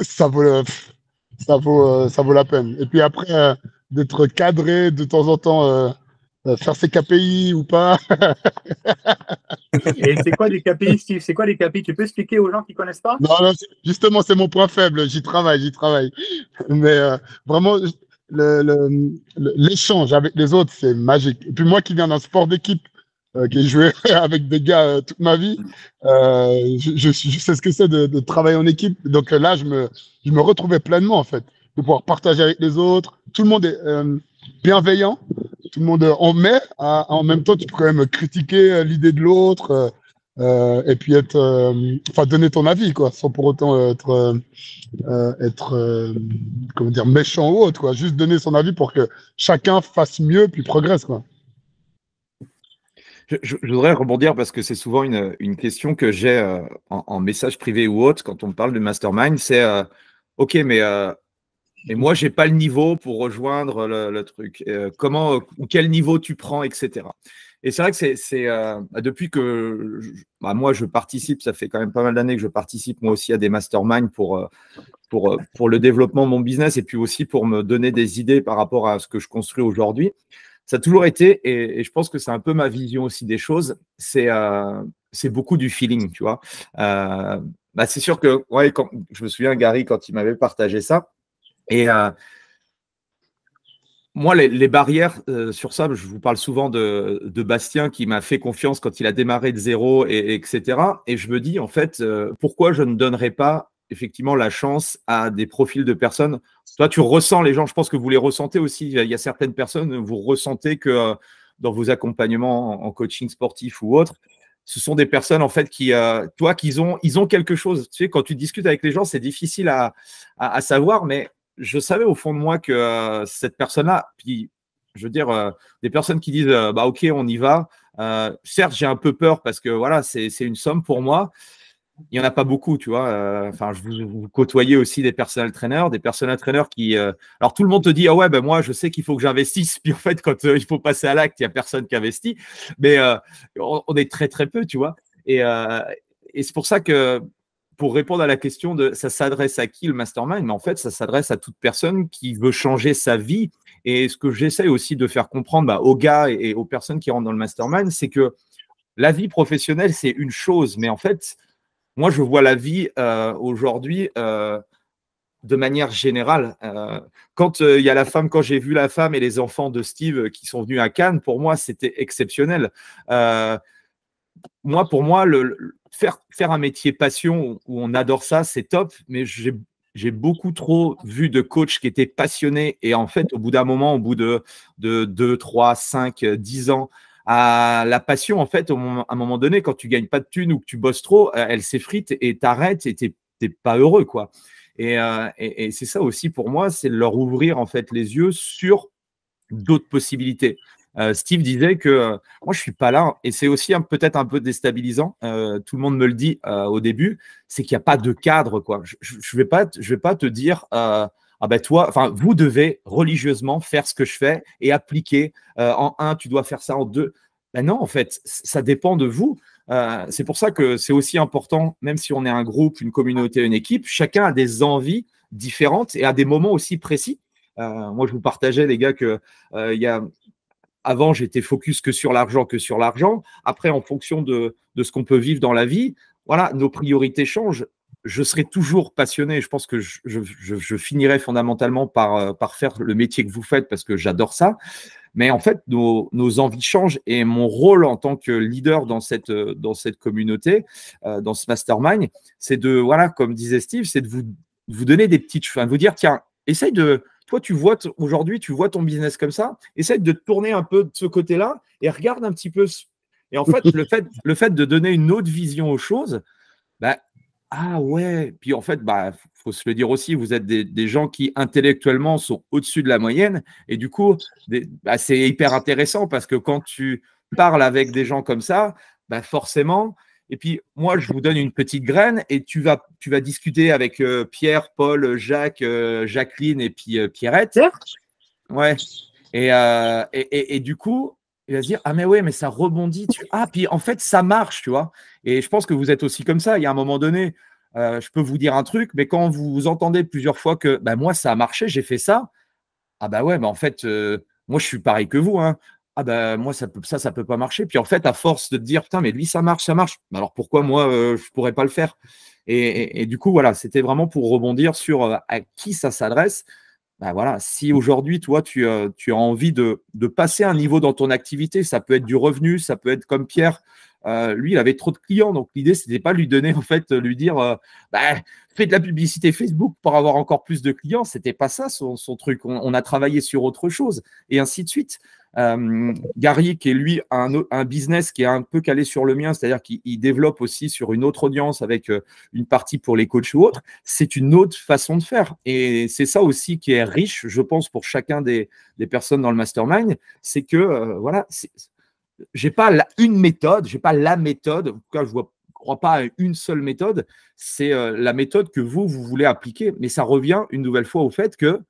ça vaut la peine. Et puis après, d'être cadré de temps en temps, faire ses KPI ou pas. Et c'est quoi les KPI, Steve? C'est quoi les KPI? Tu peux expliquer aux gens qui ne connaissent pas? Non, non, justement, c'est mon point faible. J'y travaille. Mais vraiment, l'échange avec les autres, c'est magique. Et puis moi qui viens d'un sport d'équipe, qui ai joué avec des gars toute ma vie, je sais ce que c'est de travailler en équipe. Donc là, je me retrouvais pleinement, en fait, de pouvoir partager avec les autres. Tout le monde est bienveillant, tout le monde en met. En même temps, tu peux quand même critiquer l'idée de l'autre et puis donner ton avis, quoi, sans pour autant être comment dire, méchant ou autre, quoi. Juste donner son avis pour que chacun fasse mieux puis progresse, quoi. Je voudrais rebondir parce que c'est souvent une question que j'ai en message privé ou autre quand on me parle de mastermind. C'est OK, mais moi, je n'ai pas le niveau pour rejoindre le truc. Ou quel niveau tu prends, etc. Et c'est vrai que c'est depuis que moi, je participe, ça fait quand même pas mal d'années que je participe moi aussi à des masterminds pour le développement de mon business et puis aussi pour me donner des idées par rapport à ce que je construis aujourd'hui. Ça a toujours été, et je pense que c'est un peu ma vision aussi des choses, c'est beaucoup du feeling, tu vois. C'est sûr que, ouais, je me souviens, Gary, quand il m'avait partagé ça, et moi, les barrières sur ça, je vous parle souvent de Bastien qui m'a fait confiance quand il a démarré de zéro, etc. Et je me dis, en fait, pourquoi je ne donnerais pas effectivement la chance à des profils de personnes. Toi, tu ressens les gens, je pense que vous les ressentez aussi. Il y a certaines personnes, vous ressentez que dans vos accompagnements en coaching sportif ou autre, ce sont des personnes en fait qui ils ont quelque chose. Tu sais, quand tu discutes avec les gens, c'est difficile à savoir, mais je savais au fond de moi que cette personne-là, puis je veux dire, des personnes qui disent OK, on y va. Certes, j'ai un peu peur parce que voilà, c'est une somme pour moi. Il n'y en a pas beaucoup, tu vois. Vous côtoyez aussi des personal trainers qui. Alors, tout le monde te dit, ah ouais, ben moi, je sais qu'il faut que j'investisse. Puis en fait, quand il faut passer à l'acte, il n'y a personne qui investit. Mais on est très, très peu, tu vois. Et c'est pour ça que, pour répondre à la question de ça s'adresse à qui le mastermind, mais en fait, ça s'adresse à toute personne qui veut changer sa vie. Et ce que j'essaie aussi de faire comprendre aux gars et aux personnes qui rentrent dans le mastermind, c'est que la vie professionnelle, c'est une chose, mais en fait, moi, je vois la vie aujourd'hui de manière générale. Quand il y a quand j'ai vu la femme et les enfants de Steve qui sont venus à Cannes, pour moi, c'était exceptionnel. Pour moi, faire un métier passion où on adore ça, c'est top, mais j'ai beaucoup trop vu de coachs qui étaient passionnés et en fait, au bout d'un moment, au bout de 2, 3, 5, 10 ans, à la passion, en fait, à un moment donné, quand tu gagnes pas de thunes ou que tu bosses trop, elle s'effrite et t'arrêtes et t'es pas heureux, quoi. Et c'est ça aussi pour moi, c'est de leur ouvrir en fait les yeux sur d'autres possibilités. Steve disait que moi je suis pas là et c'est aussi peut-être un peu déstabilisant. Tout le monde me le dit au début, c'est qu'il n'y a pas de cadre, quoi. Je vais pas te dire ah ben toi, enfin vous devez religieusement faire ce que je fais et appliquer en un, tu dois faire ça en deux. Ben non, en fait, ça dépend de vous. C'est pour ça que c'est aussi important, même si on est un groupe, une communauté, une équipe, chacun a des envies différentes et à des moments aussi précis. Moi, je vous partageais, les gars, que avant, j'étais focus que sur l'argent, Après, en fonction de ce qu'on peut vivre dans la vie, voilà, nos priorités changent. Je serai toujours passionné. Je pense que je finirai fondamentalement par faire le métier que vous faites parce que j'adore ça. Mais en fait, nos envies changent et mon rôle en tant que leader dans cette communauté, dans ce mastermind, c'est de, voilà, comme disait Steve, c'est de vous donner des petites choses, vous dire, tiens, essaye de, toi, aujourd'hui, tu vois ton business comme ça, essaye de te tourner un peu de ce côté-là et regarde un petit peu. Et en fait, le fait de donner une autre vision aux choses, bah, ah ouais, puis en fait, bah, faut se le dire aussi, vous êtes des gens qui intellectuellement sont au-dessus de la moyenne et du coup, bah, c'est hyper intéressant parce que quand tu parles avec des gens comme ça, bah, forcément, et puis moi, je vous donne une petite graine et tu vas discuter avec Pierre, Paul, Jacques, Jacqueline et puis Pierrette. Ouais. Et du coup, il va se dire, ah mais ouais, mais ça rebondit. Ah, puis en fait, ça marche, tu vois. Et je pense que vous êtes aussi comme ça. Il y a un moment donné, je peux vous dire un truc, mais quand vous entendez plusieurs fois que bah, moi, ça a marché, j'ai fait ça, ah bah ouais, bah en fait, moi, je suis pareil que vous, hein. Ah bah moi, ça peut pas marcher. Puis en fait, à force de te dire, putain, mais lui, ça marche. Alors pourquoi moi, je pourrais pas le faire? Et du coup, voilà, c'était vraiment pour rebondir sur à qui ça s'adresse. Bah voilà, si aujourd'hui, toi, tu as envie de passer un niveau dans ton activité, ça peut être du revenu, ça peut être comme Pierre, lui, il avait trop de clients, donc l'idée, c'était pas lui donner, en fait, lui dire, bah, fais de la publicité Facebook pour avoir encore plus de clients, c'était pas ça son truc. On a travaillé sur autre chose, et ainsi de suite. Gary, qui est lui un business qui est un peu calé sur le mien, c'est-à-dire qu'il développe aussi sur une autre audience avec une partie pour les coachs ou autres, c'est une autre façon de faire. Et c'est ça aussi qui est riche, je pense, pour chacun des personnes dans le mastermind, c'est que, voilà, j'ai pas une méthode, j'ai pas la méthode, en tout cas, je crois pas à une seule méthode, c'est la méthode que vous voulez appliquer. Mais ça revient une nouvelle fois au fait que,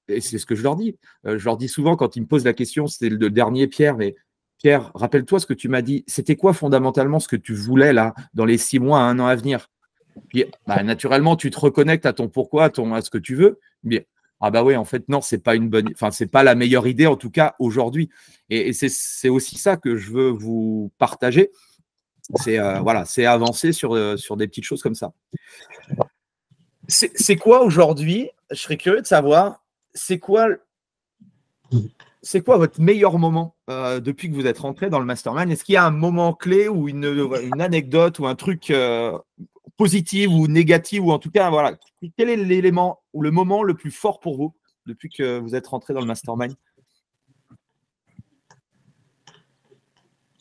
et c'est ce que je leur dis. Je leur dis souvent quand ils me posent la question, c'était le dernier Pierre, mais Pierre, rappelle-toi ce que tu m'as dit. C'était quoi fondamentalement ce que tu voulais là dans les 6 mois à 1 an à venir? Puis bah, naturellement, tu te reconnectes à ton pourquoi, à ce que tu veux. Mais ah bah ouais, en fait, non, c'est pas c'est pas la meilleure idée, en tout cas aujourd'hui. Et c'est aussi ça que je veux vous partager. C'est voilà, c'est avancer sur des petites choses comme ça. C'est quoi aujourd'hui? Je serais curieux de savoir. C'est quoi votre meilleur moment depuis que vous êtes rentré dans le mastermind? Est-ce qu'il y a un moment clé ou une anecdote ou un truc positif ou négatif, ou en tout cas, voilà, quel est l'élément ou le moment le plus fort pour vous depuis que vous êtes rentré dans le mastermind?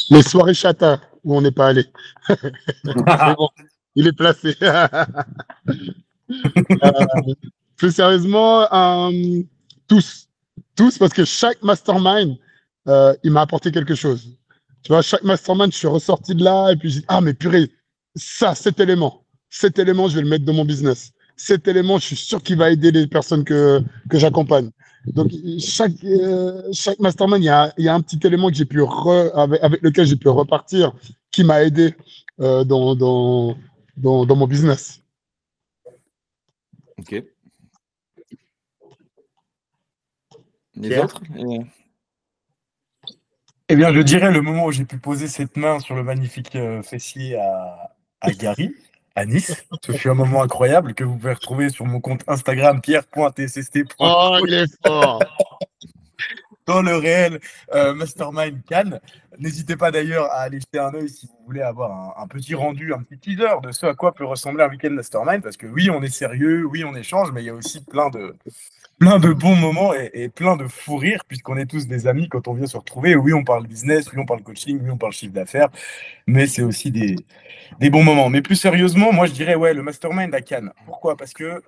Les soirées chata où on n'est pas allé. C'est bon, il est placé. Plus sérieusement, tous, parce que chaque mastermind, il m'a apporté quelque chose. Tu vois, chaque mastermind, je suis ressorti de là et puis je dis, ah mais purée, cet élément, je vais le mettre dans mon business. Cet élément, je suis sûr qu'il va aider les personnes que j'accompagne. Donc, chaque mastermind, il y a un petit élément que j'ai pu avec lequel j'ai pu repartir, qui m'a aidé dans mon business. Ok. Les autres? Eh bien, je dirais le moment où j'ai pu poser cette main sur le magnifique fessier à Gary, à Nice. Ce fut un moment incroyable que vous pouvez retrouver sur mon compte Instagram pierre.tcst. Oh, il est fort. dans le réel Mastermind Cannes. N'hésitez pas d'ailleurs à aller jeter un œil si vous voulez avoir un petit rendu, un petit teaser de ce à quoi peut ressembler un week-end Mastermind, parce que oui, on est sérieux, oui, on échange, mais il y a aussi plein de bons moments et plein de fous rires, puisqu'on est tous des amis quand on vient se retrouver. Oui, on parle business, oui, on parle coaching, oui, on parle chiffre d'affaires, mais c'est aussi des bons moments. Mais plus sérieusement, moi, je dirais, ouais, le Mastermind à Cannes. Pourquoi? Parce que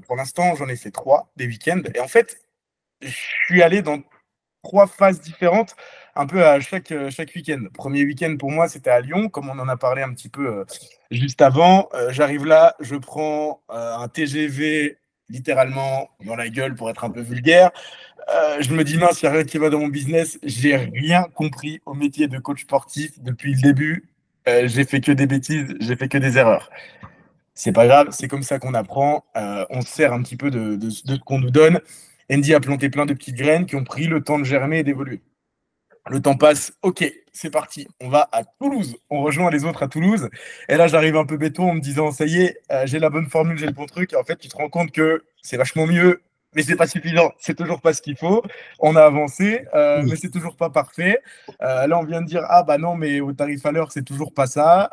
pour l'instant, j'en ai fait 3 des week-ends. Et en fait, je suis allé dans 3 phases différentes, un peu à chaque week-end. Premier week-end, pour moi, c'était à Lyon, comme on en a parlé un petit peu juste avant. J'arrive là, je prends un TGV littéralement dans la gueule pour être un peu vulgaire. Je me dis, mince, il n'y a rien qui va dans mon business. J'ai rien compris au métier de coach sportif depuis le début. J'ai fait que des bêtises, j'ai fait que des erreurs. C'est pas grave, c'est comme ça qu'on apprend. On se sert un petit peu de ce qu'on nous donne. Andy a planté plein de petites graines qui ont pris le temps de germer et d'évoluer. Le temps passe, ok, c'est parti, on va à Toulouse, on rejoint les autres à Toulouse, et là j'arrive un peu béton en me disant, ça y est, j'ai la bonne formule, j'ai le bon truc, et en fait tu te rends compte que c'est vachement mieux, mais c'est pas suffisant, c'est toujours pas ce qu'il faut, on a avancé, mais c'est toujours pas parfait, là on vient de dire, ah bah non, mais au tarif à l'heure, c'est toujours pas ça,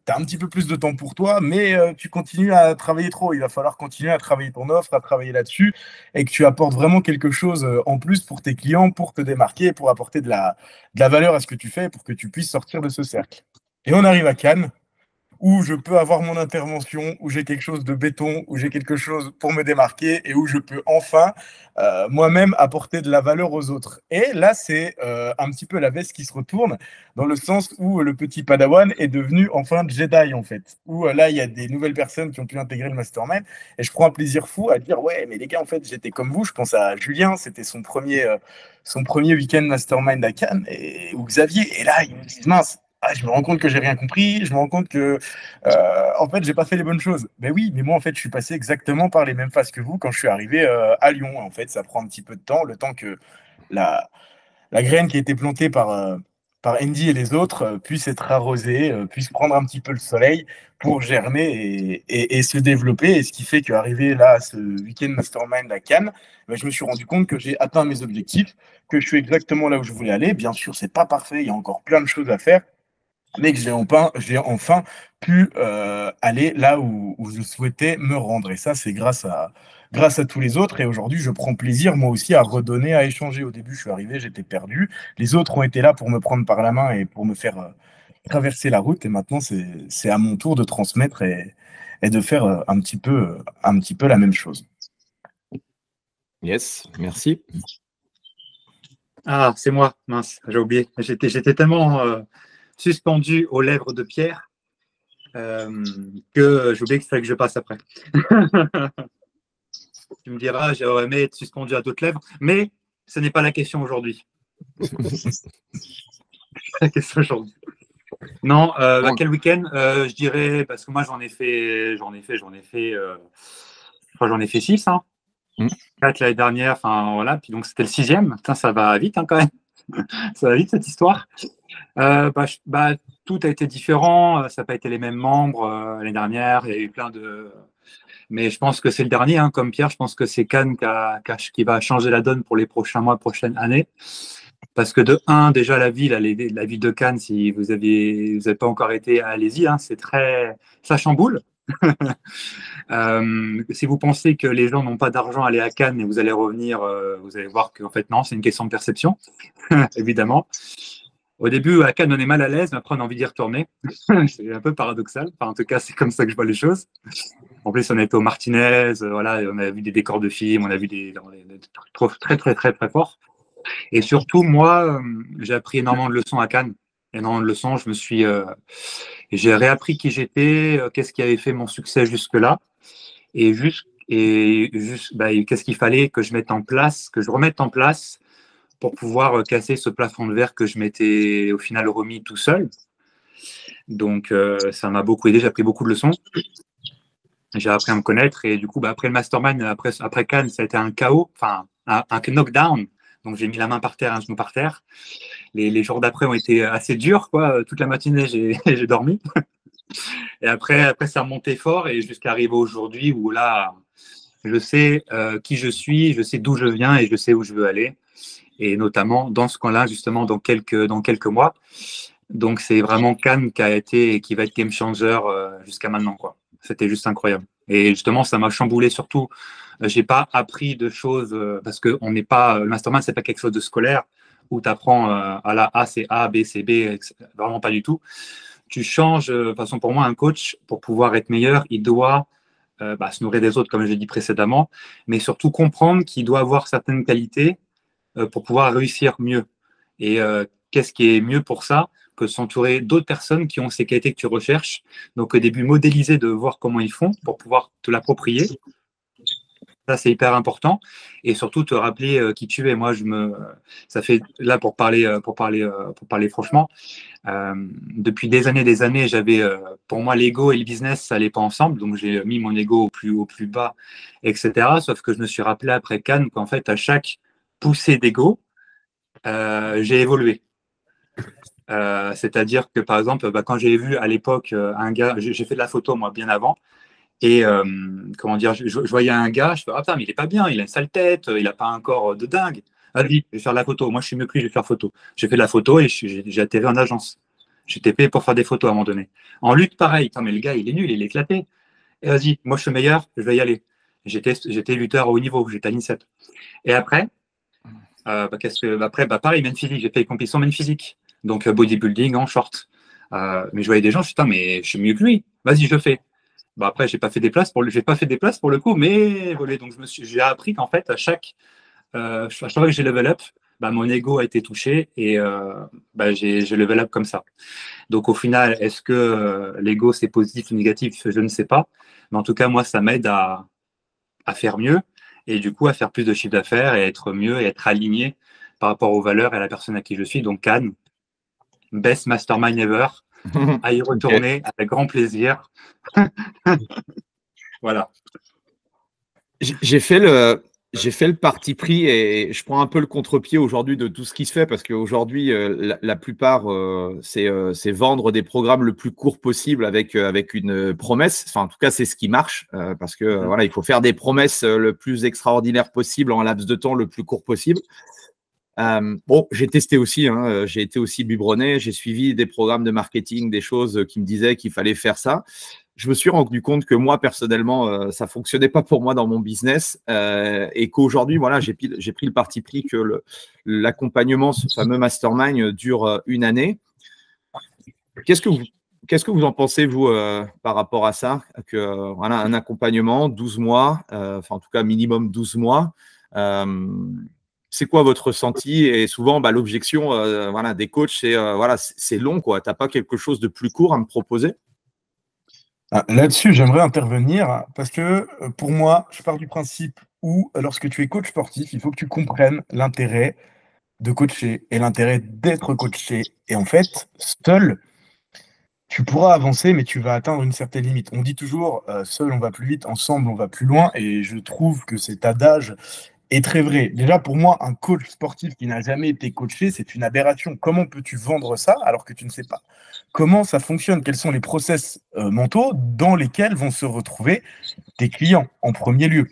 t'as un petit peu plus de temps pour toi, mais tu continues à travailler trop, il va falloir continuer à travailler ton offre, à travailler là-dessus, et que tu apportes vraiment quelque chose en plus pour tes clients, pour te démarquer, pour apporter de la valeur à ce que tu fais, pour que tu puisses sortir de ce cercle. Et on arrive à Cannes, où je peux avoir mon intervention, où j'ai quelque chose de béton, où j'ai quelque chose pour me démarquer et où je peux enfin moi-même apporter de la valeur aux autres. Et là, c'est un petit peu la veste qui se retourne, dans le sens où le petit Padawan est devenu enfin Jedi, en fait. Où là, il y a des nouvelles personnes qui ont pu intégrer le Mastermind, et je prends un plaisir fou à dire, ouais, mais les gars, en fait, j'étais comme vous. Je pense à Julien, c'était son premier week-end Mastermind à Cannes, ou Xavier, et là, ils me disent, mince, je me rends compte que j'ai rien compris, je me rends compte que en fait j'ai pas fait les bonnes choses. Ben oui, mais moi en fait je suis passé exactement par les mêmes phases que vous quand je suis arrivé à Lyon. En fait, ça prend un petit peu de temps, le temps que la graine qui a été plantée par Andy et les autres puisse être arrosée, puisse prendre un petit peu le soleil pour germer et se développer. Et ce qui fait qu'arrivé là à ce week-end Mastermind à Cannes, ben, je me suis rendu compte que j'ai atteint mes objectifs, que je suis exactement là où je voulais aller. Bien sûr, c'est pas parfait, il y a encore plein de choses à faire, mais que j'ai enfin pu aller là où je souhaitais me rendre. Et ça, c'est grâce à tous les autres. Et aujourd'hui, je prends plaisir, moi aussi, à redonner, à échanger. Au début, je suis arrivé, j'étais perdu. Les autres ont été là pour me prendre par la main et pour me faire traverser la route. Et maintenant, c'est à mon tour de transmettre et de faire un petit peu la même chose. Yes, merci. Ah, c'est moi, mince, j'ai oublié. J'étais tellement suspendu aux lèvres de Pierre que j'ai oublié qu'il fallait que je passe après. Tu me diras, j'aurais aimé être suspendu à d'autres lèvres, mais ce n'est pas la question aujourd'hui. La question aujourd'hui. Non, quel week-end je dirais, parce que moi j'en ai fait 6, hein. 4 l'année dernière, enfin voilà, puis donc c'était le 6e. Putain, ça va vite hein, quand même. Ça va vite cette histoire. Tout a été différent, ça n'a pas été les mêmes membres l'année dernière, il y a eu plein de. Mais je pense que c'est le dernier, hein, comme Pierre, je pense que c'est Cannes qui va changer la donne pour les prochains mois, prochaines années. Parce que de 1, déjà la ville de Cannes, si vous n'avez pas encore été, allez-y, hein, ça chamboule. Si vous pensez que les gens n'ont pas d'argent à aller à Cannes et vous allez revenir, vous allez voir qu'en fait non, c'est une question de perception, évidemment. Au début, à Cannes, on est mal à l'aise, mais après on a envie d'y retourner. C'est un peu paradoxal. Enfin, en tout cas, c'est comme ça que je vois les choses. En plus, on a été au Martinez, voilà, on a vu des décors de films, on a vu des trucs très, très, très, très forts. Et surtout, moi, j'ai appris énormément de leçons à Cannes. Énormément de leçons. J'ai réappris qui j'étais, qu'est-ce qui avait fait mon succès jusque-là, et qu'est-ce qu'il fallait que je mette en place, que je remette en place pour pouvoir casser ce plafond de verre que je m'étais au final remis tout seul. Donc, ça m'a beaucoup aidé. J'ai appris beaucoup de leçons. J'ai appris à me connaître. Et du coup, après le mastermind, après Cannes, ça a été un chaos, enfin, un knockdown. Donc, j'ai mis la main par terre, un genou par terre. Les jours d'après ont été assez durs, quoi. Toute la matinée, j'ai dormi. Et après, ça a monté fort et jusqu'à arriver aujourd'hui où là, je sais qui je suis, je sais d'où je viens et je sais où je veux aller. et notamment dans ce camp-là, justement, dans quelques mois. Donc, c'est vraiment Cannes qui va être game changer jusqu'à maintenant, quoi. C'était juste incroyable. Et justement, ça m'a chamboulé surtout. J'ai pas appris de choses parce que on n'est pas, le mastermind, c'est pas quelque chose de scolaire où tu apprends à la A, c'est A, B, c'est B, etc. Vraiment pas du tout. Tu changes, de toute façon, pour moi, un coach, pour pouvoir être meilleur, il doit se nourrir des autres, comme je l'ai dit précédemment, mais surtout comprendre qu'il doit avoir certaines qualités pour pouvoir réussir mieux. Et qu'est-ce qui est mieux pour ça que de s'entourer d'autres personnes qui ont ces qualités que tu recherches. Donc, au début, modéliser, de voir comment ils font pour pouvoir te l'approprier. Ça, c'est hyper important. Et surtout, te rappeler qui tu es. Moi, ça fait, là, pour parler franchement, depuis des années, j'avais, pour moi, l'ego et le business, ça n'allait pas ensemble. Donc, j'ai mis mon ego au plus bas, etc. Sauf que je me suis rappelé après Cannes qu'en fait, à chaque poussée d'ego, j'ai évolué. C'est-à-dire que, par exemple, quand j'ai vu à l'époque un gars, j'ai fait de la photo, moi, bien avant, et comment dire, je voyais un gars, je fais, ah putain, mais il est pas bien, il a une sale tête, il n'a pas un corps de dingue. Vas-y, je vais faire de la photo. Moi, je suis mieux que lui, je vais faire photo. J'ai fait de la photo et j'ai atterri en agence. J'étais payé pour faire des photos à un moment donné. En lutte, pareil. Putain, mais le gars, il est nul, il est éclaté. Et vas-y, moi, je suis meilleur, je vais y aller. J'étais lutteur au haut niveau, j'étais à l'INSEP. Et après, pareil, main physique, j'ai fait les compétitions main physique. Donc, bodybuilding en short. Mais je voyais des gens, je suis, putain, mais je suis mieux que lui. Vas-y, je le fais. Après, j'ai pas fait des places pour le coup, mais voilà. Donc j'ai appris qu'en fait, à chaque fois que j'ai level up, mon ego a été touché et j'ai level up comme ça. Donc au final, est-ce que l'ego c'est positif ou négatif? Je ne sais pas. Mais en tout cas, moi, ça m'aide à faire mieux et du coup à faire plus de chiffre d'affaires et être mieux et être aligné par rapport aux valeurs et à la personne à qui je suis. Donc Cannes, best mastermind ever. À y retourner avec grand plaisir. Voilà. J'ai fait le parti pris et je prends un peu le contre-pied aujourd'hui de tout ce qui se fait parce qu'aujourd'hui, la plupart, c'est vendre des programmes le plus court possible avec une promesse. Enfin, en tout cas, c'est ce qui marche parce que voilà, il faut faire des promesses le plus extraordinaires possible en un laps de temps le plus court possible. J'ai testé aussi, j'ai été aussi biberonné, j'ai suivi des programmes de marketing, des choses qui me disaient qu'il fallait faire ça. Je me suis rendu compte que moi, personnellement, ça fonctionnait pas pour moi dans mon business et qu'aujourd'hui, voilà, j'ai pris le parti pris que l'accompagnement, ce fameux mastermind, dure une année. Qu'est-ce que vous en pensez, vous, par rapport à ça? Que voilà, un accompagnement, 12 mois, en tout cas minimum 12 mois. C'est quoi votre ressenti? Et souvent, l'objection des coachs, c'est long, quoi. Tu n'as pas quelque chose de plus court à me proposer? Là-dessus, j'aimerais intervenir parce que pour moi, je pars du principe où lorsque tu es coach sportif, il faut que tu comprennes l'intérêt de coacher et l'intérêt d'être coaché. Et en fait, seul, tu pourras avancer, mais tu vas atteindre une certaine limite. On dit toujours, seul on va plus vite, ensemble on va plus loin. Et je trouve que cet adage est très vrai. Déjà, pour moi, un coach sportif qui n'a jamais été coaché, c'est une aberration. Comment peux-tu vendre ça alors que tu ne sais pas comment ça fonctionne? Quels sont les process mentaux dans lesquels vont se retrouver tes clients en premier lieu?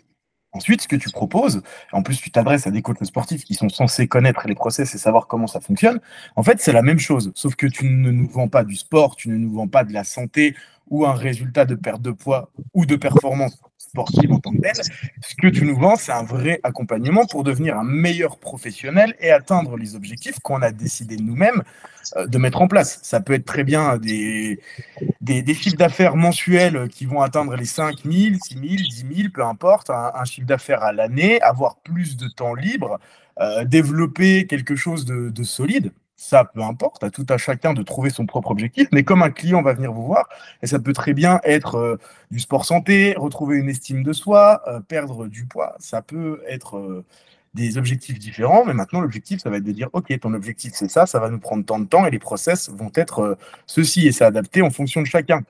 Ensuite, ce que tu proposes, en plus tu t'adresses à des coachs sportifs qui sont censés connaître les process et savoir comment ça fonctionne, en fait c'est la même chose, sauf que tu ne nous vends pas du sport, tu ne nous vends pas de la santé ou un résultat de perte de poids ou de performance sportive en tant que telle. Ce que tu nous vends, c'est un vrai accompagnement pour devenir un meilleur professionnel et atteindre les objectifs qu'on a décidé nous-mêmes de mettre en place. Ça peut être très bien des chiffres d'affaires mensuels qui vont atteindre les 5 000, 6 000, 10 000, peu importe, un chiffre d'affaires à l'année, avoir plus de temps libre, développer quelque chose de solide. Ça, peu importe, à tout à chacun de trouver son propre objectif, mais comme un client va venir vous voir, et ça peut très bien être du sport santé, retrouver une estime de soi, perdre du poids, ça peut être des objectifs différents, mais maintenant l'objectif, ça va être de dire, ok, ton objectif c'est ça va nous prendre tant de temps, et les process vont être ceci, et c'est adapté en fonction de chacun.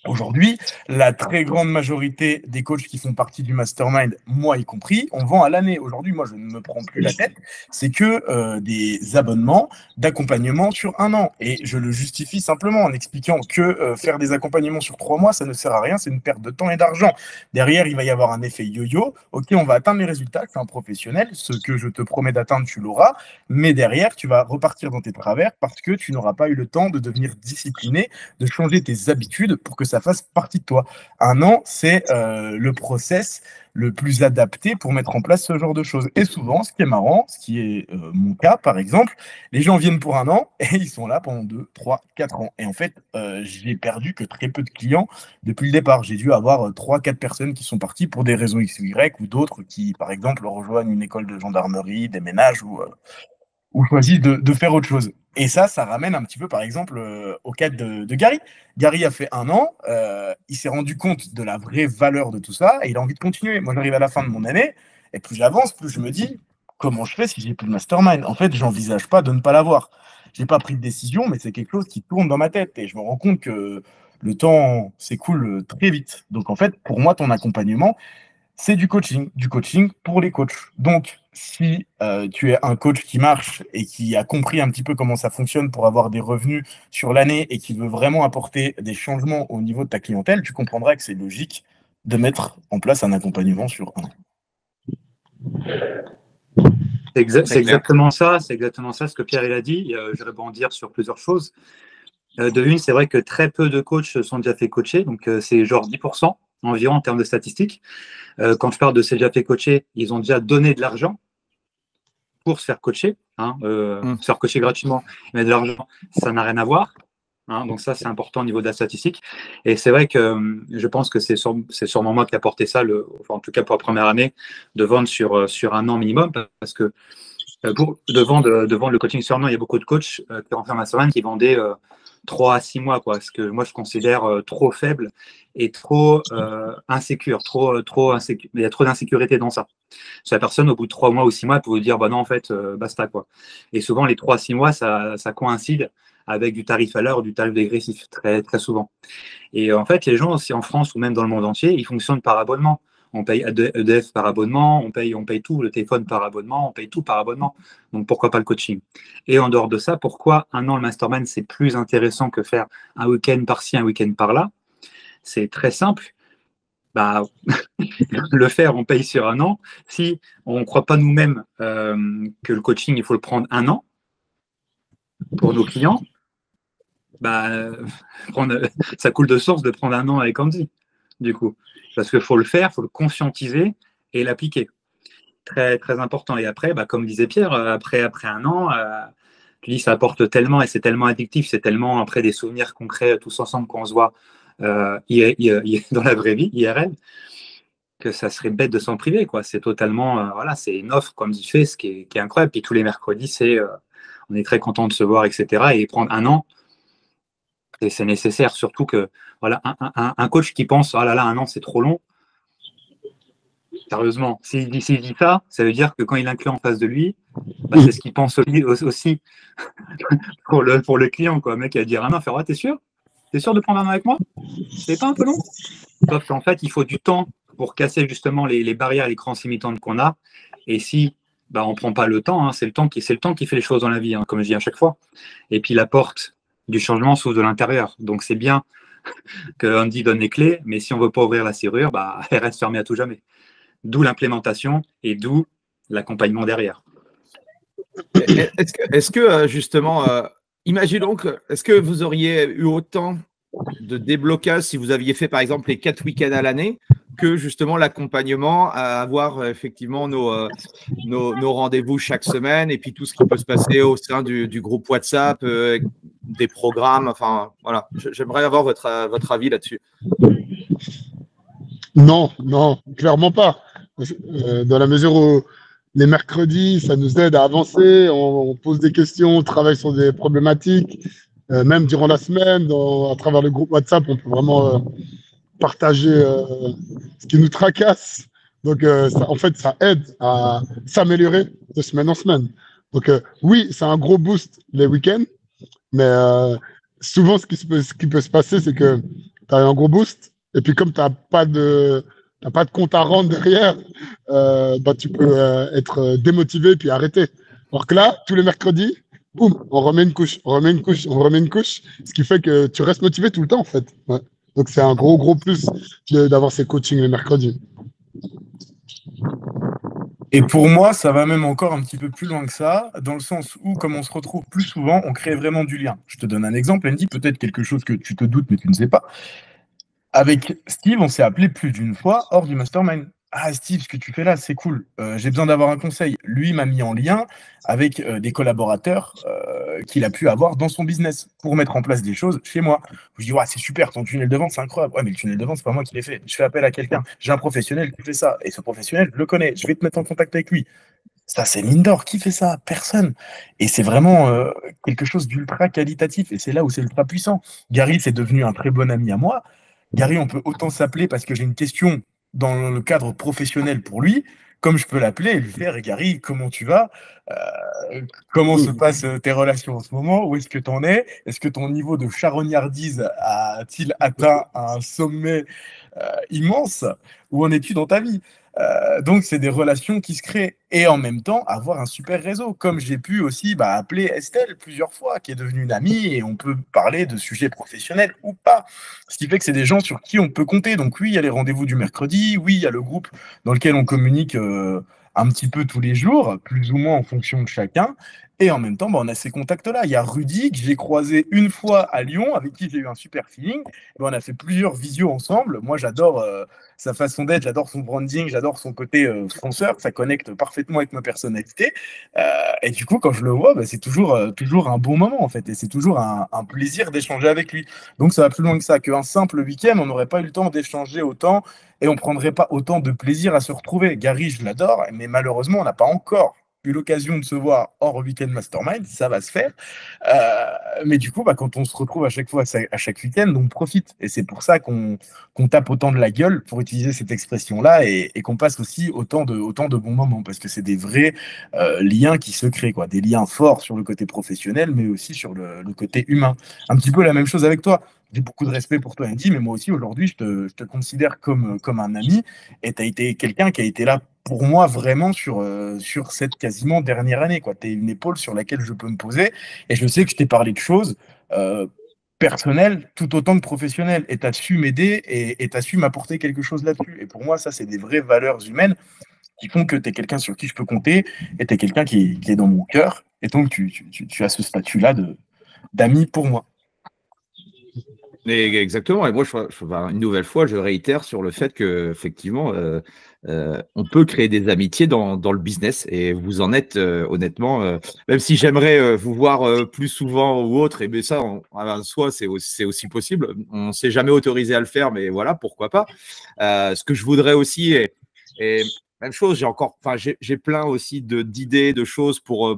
Aujourd'hui, la très grande majorité des coachs qui font partie du mastermind, moi y compris, on vend à l'année. Aujourd'hui, moi, je ne me prends plus la tête. C'est que des abonnements d'accompagnement sur 1 an. Et je le justifie simplement en expliquant que faire des accompagnements sur 3 mois, ça ne sert à rien. C'est une perte de temps et d'argent. Derrière, il va y avoir un effet yo-yo. OK, on va atteindre les résultats. Je suis un professionnel. Ce que je te promets d'atteindre, tu l'auras. Mais derrière, tu vas repartir dans tes travers parce que tu n'auras pas eu le temps de devenir discipliné, de changer tes habitudes pour que ça fasse partie de toi. 1 an, c'est le process le plus adapté pour mettre en place ce genre de choses. Et souvent, ce qui est marrant, ce qui est mon cas, par exemple, les gens viennent pour 1 an et ils sont là pendant 2, 3, 4 ans. Et en fait, j'ai perdu que très peu de clients depuis le départ. J'ai dû avoir 3, 4 personnes qui sont parties pour des raisons X ou Y, ou d'autres qui, par exemple, rejoignent une école de gendarmerie, déménagent ou choisissent de faire autre chose. Et ça ramène un petit peu, par exemple, au cas de Gary. Gary a fait 1 an, il s'est rendu compte de la vraie valeur de tout ça, et il a envie de continuer. Moi, j'arrive à la fin de mon année, et plus j'avance, plus je me dis, comment je fais si j'ai plus de mastermind? En fait, j'envisage pas de ne pas l'avoir. J'ai pas pris de décision, mais c'est quelque chose qui tourne dans ma tête, et je me rends compte que le temps s'écoule très vite. Donc, en fait, pour moi, ton accompagnement, c'est du coaching pour les coachs. Donc, si tu es un coach qui marche et qui a compris un petit peu comment ça fonctionne pour avoir des revenus sur l'année et qui veut vraiment apporter des changements au niveau de ta clientèle, tu comprendras que c'est logique de mettre en place un accompagnement sur 1 an. C'est exactement ça ce que Pierre il a dit. Je vais rebondir sur plusieurs choses. De une, c'est vrai que très peu de coachs se sont déjà fait coacher, donc c'est genre 10% environ en termes de statistiques. Quand je parle de c'est déjà fait coacher, ils ont déjà donné de l'argent pour se faire coacher, se faire coacher gratuitement, mais de l'argent, ça n'a rien à voir. Donc ça, c'est important au niveau de la statistique. Et c'est vrai que je pense que c'est sûrement moi qui ai apporté ça, en tout cas pour la première année, de vendre sur 1 an minimum, parce que de vendre le coaching sur 1 an, il y a beaucoup de coachs qui rentrent en mastermind qui vendaient 3 à 6 mois, quoi, ce que moi je considère trop faible et trop insécure, il y a trop d'insécurité dans ça. La personne, au bout de 3 mois ou 6 mois, elle peut vous dire, bah non, en fait, basta, quoi. Et souvent, les 3 à 6 mois, ça coïncide avec du tarif à l'heure, du tarif dégressif, très, très souvent. Et en fait, les gens aussi en France ou même dans le monde entier, ils fonctionnent par abonnement. On paye EDF par abonnement, on paye tout, le téléphone par abonnement, on paye tout par abonnement. Donc, pourquoi pas le coaching? Et en dehors de ça, pourquoi 1 an le mastermind, c'est plus intéressant que faire un week-end par-ci, un week-end par-là? C'est très simple. Le faire, on paye sur 1 an. Si on ne croit pas nous-mêmes que le coaching, il faut le prendre 1 an pour nos clients, ça coule de source de prendre 1 an avec Andy, du coup. Parce qu'il faut le faire, il faut le conscientiser et l'appliquer. Très, très important. Et après, comme disait Pierre, après 1 an, tu dis ça apporte tellement et c'est tellement addictif, c'est tellement après des souvenirs concrets tous ensemble qu'on se voit dans la vraie vie, IRL, que ça serait bête de s'en priver, quoi. C'est totalement, c'est une offre, comme il fait, ce qui est incroyable. Puis tous les mercredis, on est très content de se voir, etc. Et prendre 1 an, c'est nécessaire, surtout que un coach qui pense, 1 an, c'est trop long. Sérieusement, s'il dit ça, ça veut dire que quand il inclut en face de lui, c'est ce qu'il pense aussi pour le client, quoi. Le mec, il va dire 1 an, faire, t'es sûr? T'es sûr de prendre 1 an avec moi? C'est pas un peu long? Sauf qu'en fait, il faut du temps pour casser justement les barrières, les croyances limitantes qu'on a. Et si on ne prend pas le temps, c'est le temps qui fait les choses dans la vie, comme je dis à chaque fois. Et puis la porte du changement s'ouvre de l'intérieur. Donc c'est bien que Andy donne les clés, mais si on ne veut pas ouvrir la serrure, elle reste fermée à tout jamais. D'où l'implémentation et d'où l'accompagnement derrière. Est-ce que justement, imaginons est-ce que vous auriez eu autant de déblocage si vous aviez fait par exemple les 4 week-ends à l'année que justement l'accompagnement à avoir effectivement nos rendez-vous chaque semaine et puis tout ce qui peut se passer au sein du groupe WhatsApp, des programmes, enfin voilà, j'aimerais avoir votre avis là-dessus. Non, clairement pas. Dans la mesure où les mercredis, ça nous aide à avancer, on pose des questions, on travaille sur des problématiques. Même durant la semaine, à travers le groupe WhatsApp, on peut vraiment partager ce qui nous tracasse. Donc, ça aide à s'améliorer de semaine en semaine. Donc, oui, c'est un gros boost les week-ends, mais souvent, ce qui peut se passer, c'est que tu as un gros boost. Et puis, comme tu n'as pas de compte à rendre derrière, tu peux être démotivé puis arrêter. Alors que là, tous les mercredis, boum, on remet une couche, on remet une couche, on remet une couche, ce qui fait que tu restes motivé tout le temps, en fait. Ouais. Donc, c'est un gros plus d'avoir ces coachings les mercredis. Et pour moi, ça va même encore un petit peu plus loin que ça, dans le sens où, comme on se retrouve plus souvent, on crée vraiment du lien. Je te donne un exemple, Andy, peut-être quelque chose que tu te doutes, mais tu ne sais pas. Avec Steve, on s'est appelé plus d'une fois hors du mastermind. Ah, Steve, ce que tu fais là, c'est cool. J'ai besoin d'avoir un conseil. Lui m'a mis en lien avec des collaborateurs qu'il a pu avoir dans son business pour mettre en place des choses chez moi. Je dis, ouais, c'est super, ton tunnel de vente, c'est incroyable. Ouais, mais le tunnel de vente, c'est pas moi qui l'ai fait. Je fais appel à quelqu'un. J'ai un professionnel qui fait ça. Et ce professionnel, je le connais. Je vais te mettre en contact avec lui. Ça, c'est mine d'or. Qui fait ça? Personne. Et c'est vraiment quelque chose d'ultra qualitatif. Et c'est là où c'est ultra puissant. Gary, c'est devenu un très bon ami à moi. Gary, on peut autant s'appeler parce que j'ai une question dans le cadre professionnel pour lui, comme je peux l'appeler et lui faire, Gary, comment tu vas? Comment se passent tes relations en ce moment? Où est-ce que tu en es? Est-ce que ton niveau de charognardise a-t-il atteint un sommet immense? Où en es-tu dans ta vie? Donc, c'est des relations qui se créent et en même temps avoir un super réseau. Comme j'ai pu aussi appeler Estelle plusieurs fois, qui est devenue une amie et on peut parler de sujets professionnels ou pas. Ce qui fait que c'est des gens sur qui on peut compter. Donc, oui, il y a les rendez-vous du mercredi, oui, il y a le groupe dans lequel on communique un petit peu tous les jours, plus ou moins en fonction de chacun. Et en même temps, on a ces contacts-là. Il y a Rudy, que j'ai croisé une fois à Lyon, avec qui j'ai eu un super feeling. On a fait plusieurs visios ensemble. Moi, j'adore sa façon d'être, j'adore son branding, j'adore son côté fonceur, ça connecte parfaitement avec ma personnalité. Et du coup, quand je le vois, c'est toujours un bon moment, en fait. Et c'est toujours un plaisir d'échanger avec lui. Donc, ça va plus loin que ça. Qu'un simple week-end, on n'aurait pas eu le temps d'échanger autant et on prendrait pas autant de plaisir à se retrouver. Gary, je l'adore, mais malheureusement, on n'a pas encore eu l'occasion de se voir hors week-end mastermind, ça va se faire. Mais du coup, quand on se retrouve à chaque fois, à chaque week-end, on profite. Et c'est pour ça qu'on tape autant de la gueule, pour utiliser cette expression-là, et qu'on passe aussi autant de bons moments, parce que c'est des vrais liens qui se créent, quoi. Des liens forts sur le côté professionnel, mais aussi sur le côté humain. Un petit peu la même chose avec toi. J'ai beaucoup de respect pour toi, Andy, mais moi aussi, aujourd'hui, je te considère comme un ami, et tu as été quelqu'un qui a été là pour moi vraiment sur cette quasiment dernière année, quoi. Tu es une épaule sur laquelle je peux me poser, et je sais que je t'ai parlé de choses personnelles tout autant que professionnelles, et tu as su m'aider et tu as su m'apporter quelque chose là-dessus. Et pour moi, ça, c'est des vraies valeurs humaines qui font que tu es quelqu'un sur qui je peux compter, et tu es quelqu'un qui est dans mon cœur, et donc tu as ce statut-là d'ami pour moi. Exactement. Et moi, une nouvelle fois, je réitère sur le fait que effectivement, on peut créer des amitiés dans le business. Et vous en êtes honnêtement, même si j'aimerais vous voir plus souvent ou autre, et bien ça, en soi, c'est aussi possible. On ne s'est jamais autorisé à le faire, mais voilà, pourquoi pas. Ce que je voudrais aussi, et même chose, j'ai plein aussi d'idées, de choses pour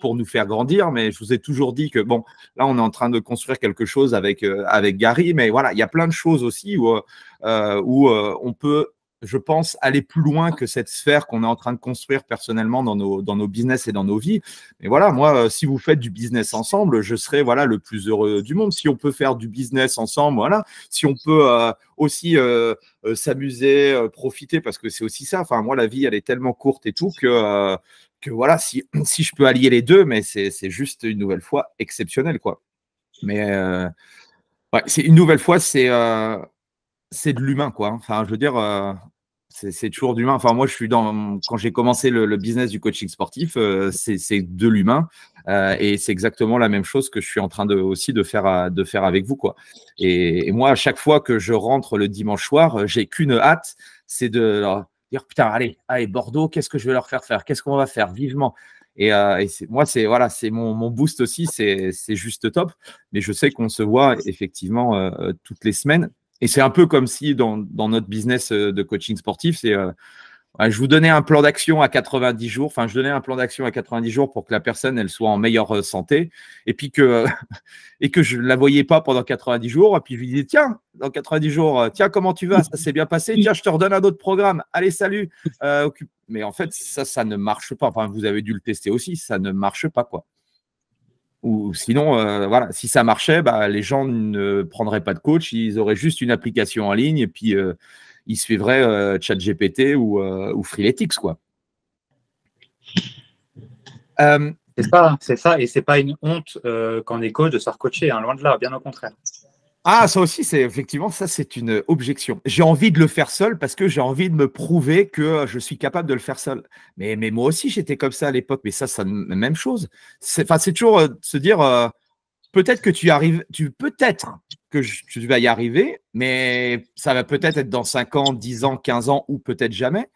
nous faire grandir, mais je vous ai toujours dit que bon, là, on est en train de construire quelque chose avec Gary, mais voilà, il y a plein de choses aussi où on peut, je pense, aller plus loin que cette sphère qu'on est en train de construire personnellement dans nos business et dans nos vies. Mais voilà, moi, si vous faites du business ensemble, je serai le plus heureux du monde. Si on peut faire du business ensemble, voilà. Si on peut aussi s'amuser, profiter, parce que c'est aussi ça. Enfin, moi, la vie, elle est tellement courte et tout que voilà, si je peux allier les deux, mais c'est juste une nouvelle fois exceptionnel, quoi. Mais ouais, c'est une nouvelle fois, c'est de l'humain, quoi. Enfin, je veux dire, c'est toujours d'humain. Enfin, moi, quand j'ai commencé le business du coaching sportif, c'est de l'humain. Et c'est exactement la même chose que je suis en train de faire avec vous, quoi. Et moi, à chaque fois que je rentre le dimanche soir, j'ai qu'une hâte, c'est de leur dire, putain, allez, Bordeaux, qu'est-ce que je vais leur faire faire? Qu'est-ce qu'on va faire vivement? Et moi, c'est mon boost aussi, c'est juste top. Mais je sais qu'on se voit effectivement toutes les semaines. Et c'est un peu comme si dans notre business de coaching sportif, je vous donnais un plan d'action à 90 jours. Enfin, je donnais un plan d'action à 90 jours pour que la personne, elle soit en meilleure santé. Et puis que je ne la voyais pas pendant 90 jours. Et puis je lui disais, tiens, dans 90 jours, tiens, comment tu vas? Ça s'est bien passé? Tiens, je te redonne un autre programme. Allez, salut. Mais en fait, ça ne marche pas. Enfin, vous avez dû le tester aussi. Ça ne marche pas, quoi. Ou sinon, voilà, si ça marchait, bah, les gens ne prendraient pas de coach, ils auraient juste une application en ligne et puis ils suivraient ChatGPT ou Freeletics, quoi. C'est ça, et c'est pas une honte quand on est coach de se faire coacher, hein, loin de là, bien au contraire. Ah, ça aussi, effectivement, ça, c'est une objection. J'ai envie de le faire seul parce que j'ai envie de me prouver que je suis capable de le faire seul. Mais moi aussi, j'étais comme ça à l'époque. Mais ça, c'est la même chose. C'est toujours se dire, peut-être que peut-être que tu vas y arriver, mais ça va peut-être être dans 5 ans, 10 ans, 15 ans ou peut-être jamais.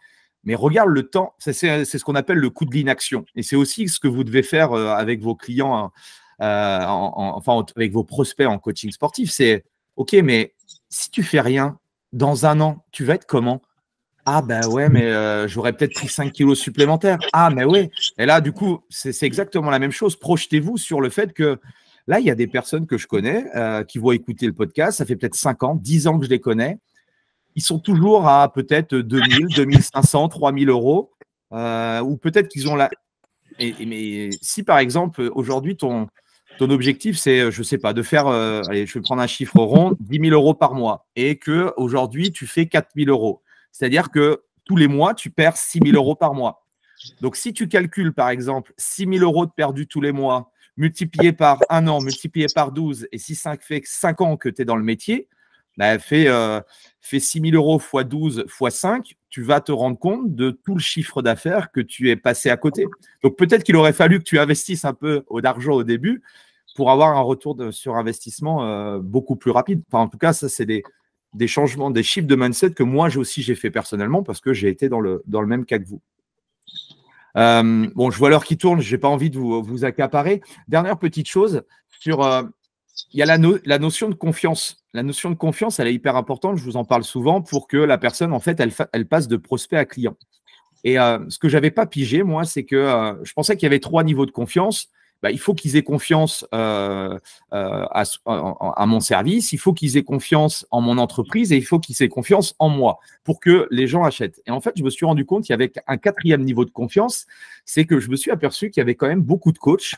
Mais regarde le temps, c'est ce qu'on appelle le coût de l'inaction. Et c'est aussi ce que vous devez faire avec vos clients, enfin avec vos prospects en coaching sportif. C'est OK, mais si tu fais rien, dans 1 an, tu vas être comment? Ah ben ouais, mais j'aurais peut-être pris 5 kilos supplémentaires. Ah mais ouais. Et là, du coup, c'est exactement la même chose. Projetez-vous sur le fait que là, il y a des personnes que je connais qui vont écouter le podcast. Ça fait peut-être 5 ans, 10 ans que je les connais. Ils sont toujours à peut-être 2000, 2500, 3000 euros. Ou peut-être qu'ils ont la… Mais si, par exemple, aujourd'hui, ton objectif, c'est, je ne sais pas, de faire, allez, je vais prendre un chiffre rond, 10 000 euros par mois et qu'aujourd'hui, tu fais 4 000 euros. C'est-à-dire que tous les mois, tu perds 6 000 euros par mois. Donc, si tu calcules, par exemple, 6 000 euros de perdu tous les mois, multiplié par 1 an, multiplié par 12, et si ça fait 5 ans que tu es dans le métier, bah, fait 6 000 euros x 12 x 5, tu vas te rendre compte de tout le chiffre d'affaires que tu es passé à côté. Donc, peut-être qu'il aurait fallu que tu investisses un peu d'argent au début pour avoir un retour sur investissement beaucoup plus rapide. Enfin, en tout cas, ça, c'est des changements, des chiffres de mindset que moi j'ai fait personnellement parce que j'ai été dans le même cas que vous. Bon, je vois l'heure qui tourne, je n'ai pas envie de vous accaparer. Dernière petite chose, il y a la notion de confiance. La notion de confiance, elle est hyper importante, je vous en parle souvent, pour que la personne, en fait, elle passe de prospect à client. Et ce que je n'avais pas pigé, moi, c'est que je pensais qu'il y avait 3 niveaux de confiance. Bah, il faut qu'ils aient confiance à mon service, il faut qu'ils aient confiance en mon entreprise et il faut qu'ils aient confiance en moi pour que les gens achètent. Et en fait, je me suis rendu compte qu'il y avait un 4e niveau de confiance, c'est que je me suis aperçu qu'il y avait quand même beaucoup de coachs.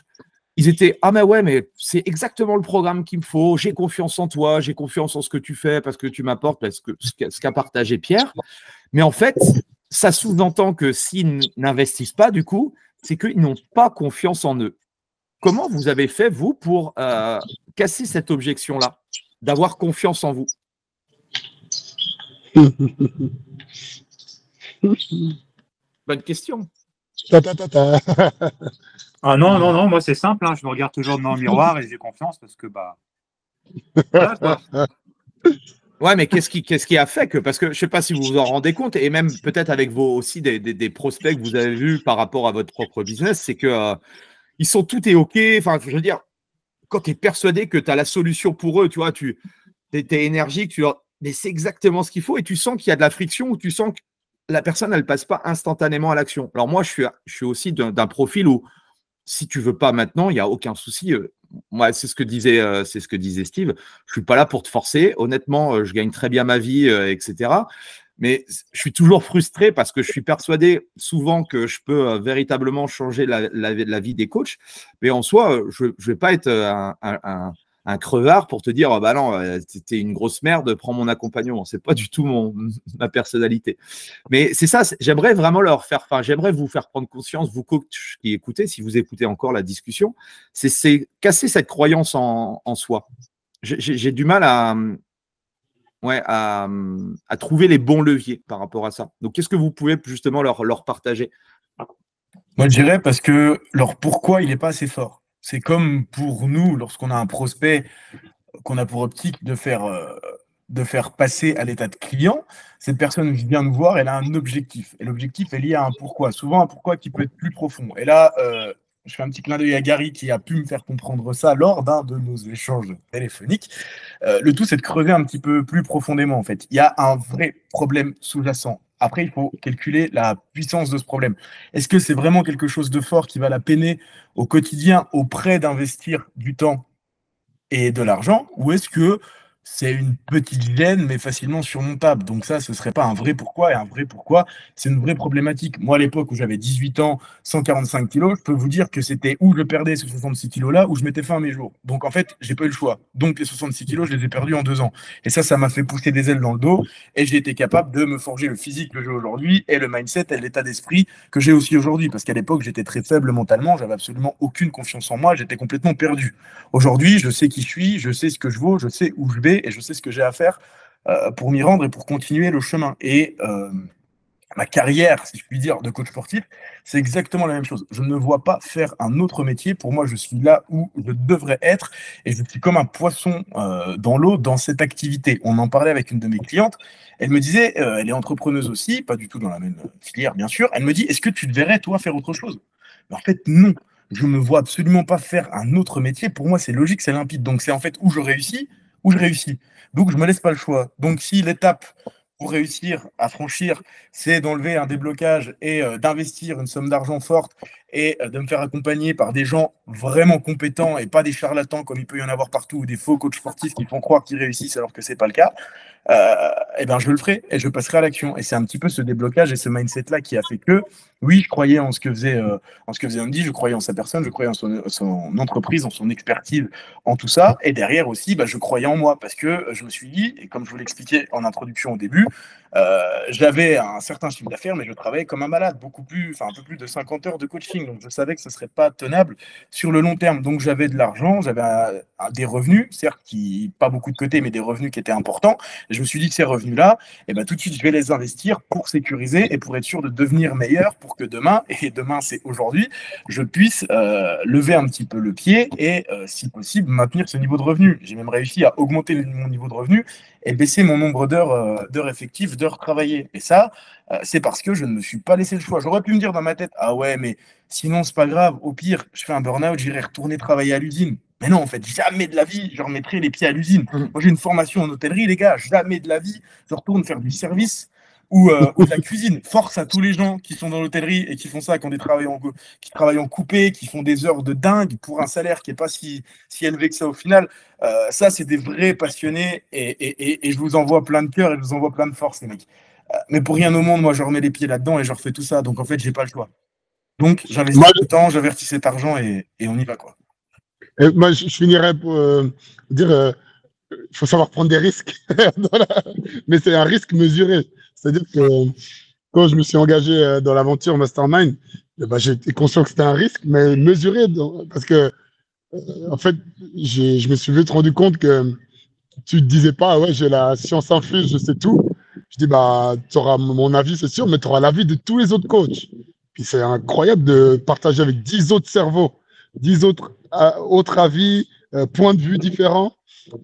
Ils étaient « Ah mais ouais, mais c'est exactement le programme qu'il me faut, j'ai confiance en toi, j'ai confiance en ce que tu fais parce que tu m'apportes parce que ce qu'a partagé Pierre. » Mais en fait, ça sous-entend que s'ils n'investissent pas, du coup, c'est qu'ils n'ont pas confiance en eux. Comment vous avez fait, vous, pour casser cette objection-là, d'avoir confiance en vous? Bonne question. Ah non, moi c'est simple, hein, je me regarde toujours dans le miroir et j'ai confiance parce que bah. Voilà, quoi. Ouais, mais qu'est-ce qui a fait que, parce que je ne sais pas si vous vous en rendez compte, et même peut-être avec aussi des prospects que vous avez vus par rapport à votre propre business, c'est que ils sont tout et OK. Enfin, je veux dire, quand tu es persuadé que tu as la solution pour eux, tu vois, tu es énergique, mais c'est exactement ce qu'il faut et tu sens qu'il y a de la friction ou tu sens que la personne, elle ne passe pas instantanément à l'action. Alors moi, je suis aussi d'un profil où si tu ne veux pas maintenant, il n'y a aucun souci. Moi, c'est ce que disait Steve. Je ne suis pas là pour te forcer. Honnêtement, je gagne très bien ma vie, etc. Mais je suis toujours frustré parce que je suis persuadé souvent que je peux véritablement changer la vie des coachs. Mais en soi, je ne vais pas être un crevard pour te dire bah non, t'es une grosse merde, prends mon accompagnement. C'est pas du tout ma personnalité. Mais c'est ça, j'aimerais vraiment j'aimerais vous faire prendre conscience, vous coachs qui écoutez, si vous écoutez encore la discussion, c'est casser cette croyance en soi. J'ai du mal à trouver les bons leviers par rapport à ça. Donc, qu'est-ce que vous pouvez justement leur partager? Moi, je dirais parce que leur pourquoi, il n'est pas assez fort. C'est comme pour nous, lorsqu'on a un prospect qu'on a pour optique de faire passer à l'état de client, cette personne vient nous voir, elle a un objectif. Et l'objectif est lié à un pourquoi, souvent un pourquoi qui peut être plus profond. Et là, je fais un petit clin d'œil à Gary qui a pu me faire comprendre ça lors d'un de nos échanges téléphoniques. Le tout, c'est de creuser un petit peu plus profondément, en fait. Il y a un vrai problème sous-jacent. Après, il faut calculer la puissance de ce problème. Est-ce que c'est vraiment quelque chose de fort qui va la peiner au quotidien auprès d'investir du temps et de l'argent, ou est-ce que c'est une petite gêne, mais facilement surmontable. Donc ça, ce serait pas un vrai pourquoi. Et un vrai pourquoi, c'est une vraie problématique. Moi, à l'époque où j'avais 18 ans, 145 kilos, je peux vous dire que c'était où je perdais ces 66 kilos-là, ou je mettais fin à mes jours. Donc en fait, j'ai pas eu le choix. Donc les 66 kilos, je les ai perdus en 2 ans. Et ça m'a fait pousser des ailes dans le dos. Et j'ai été capable de me forger le physique que j'ai aujourd'hui et le mindset et l'état d'esprit que j'ai aussi aujourd'hui. Parce qu'à l'époque, j'étais très faible mentalement, j'avais absolument aucune confiance en moi, j'étais complètement perdu. Aujourd'hui, je sais qui je suis, je sais ce que je vaux, je sais où je vais et je sais ce que j'ai à faire pour m'y rendre et pour continuer le chemin. Et ma carrière, si je puis dire, de coach sportif, c'est exactement la même chose. Je ne me vois pas faire un autre métier. Pour moi, je suis là où je devrais être et je suis comme un poisson dans l'eau dans cette activité. On en parlait avec une de mes clientes. Elle me disait, elle est entrepreneuse aussi, pas du tout dans la même filière, bien sûr. Elle me dit, est-ce que tu te verrais, toi, faire autre chose? Mais en fait, non. Je ne me vois absolument pas faire un autre métier. Pour moi, c'est logique, c'est limpide. Donc, c'est en fait où je réussis, où je réussis. Donc, je me laisse pas le choix. Donc, si l'étape pour réussir à franchir, c'est d'enlever un déblocage et d'investir une somme d'argent forte et de me faire accompagner par des gens vraiment compétents et pas des charlatans comme il peut y en avoir partout ou des faux coachs sportifs qui font croire qu'ils réussissent alors que c'est pas le cas, et ben je le ferai et je passerai à l'action. Et c'est un petit peu ce déblocage et ce mindset-là qui a fait que, oui, je croyais en ce que faisait Andy, je croyais en sa personne, je croyais en son entreprise, en son expertise, en tout ça. Et derrière aussi, je croyais en moi parce que je me suis dit, et comme je vous l'expliquais en introduction au début, j'avais un certain chiffre d'affaires, mais je travaillais comme un malade, un peu plus de 50 heures de coaching. Donc je savais que ce ne serait pas tenable sur le long terme. Donc j'avais de l'argent, j'avais des revenus, certes, pas beaucoup de côté, mais des revenus qui étaient importants. Et je me suis dit que ces revenus-là, tout de suite, je vais les investir pour sécuriser et pour être sûr de devenir meilleur pour que demain, et demain c'est aujourd'hui, je puisse lever un petit peu le pied et, si possible, maintenir ce niveau de revenu. J'ai même réussi à augmenter mon niveau de revenu et baisser mon nombre d'heures effectives, d'heures travaillées. Et ça, c'est parce que je ne me suis pas laissé le choix. J'aurais pu me dire dans ma tête, ah ouais, mais sinon, c'est pas grave. Au pire, je fais un burn-out, j'irai retourner travailler à l'usine. Mais non, en fait, jamais de la vie, je remettrai les pieds à l'usine. Moi, j'ai une formation en hôtellerie, les gars. Jamais de la vie, je retourne faire du service ou de la cuisine. Force à tous les gens qui sont dans l'hôtellerie et qui font ça, qui travaillent en coupé, qui font des heures de dingue pour un salaire qui n'est pas si élevé que ça au final. Ça, c'est des vrais passionnés et je vous envoie plein de cœur et je vous envoie plein de force, les mecs. Mais pour rien au monde, moi, je remets les pieds là-dedans et je refais tout ça. Donc, en fait, j'ai pas le choix. Donc, j'investis du temps, j'avertis cet argent et on y va, quoi. Et moi, je finirais pour dire il faut savoir prendre des risques. Mais c'est un risque mesuré. C'est-à-dire que quand je me suis engagé dans l'aventure Mastermind, j'ai été conscient que c'était un risque, mais mesuré. Parce que, en fait, je me suis vite rendu compte que tu ne te disais pas, ouais, j'ai la science infuse, je sais tout. Je dis, tu auras mon avis, c'est sûr, mais tu auras l'avis de tous les autres coachs. Puis c'est incroyable de partager avec 10 autres cerveaux, 10 autres avis, points de vue différents.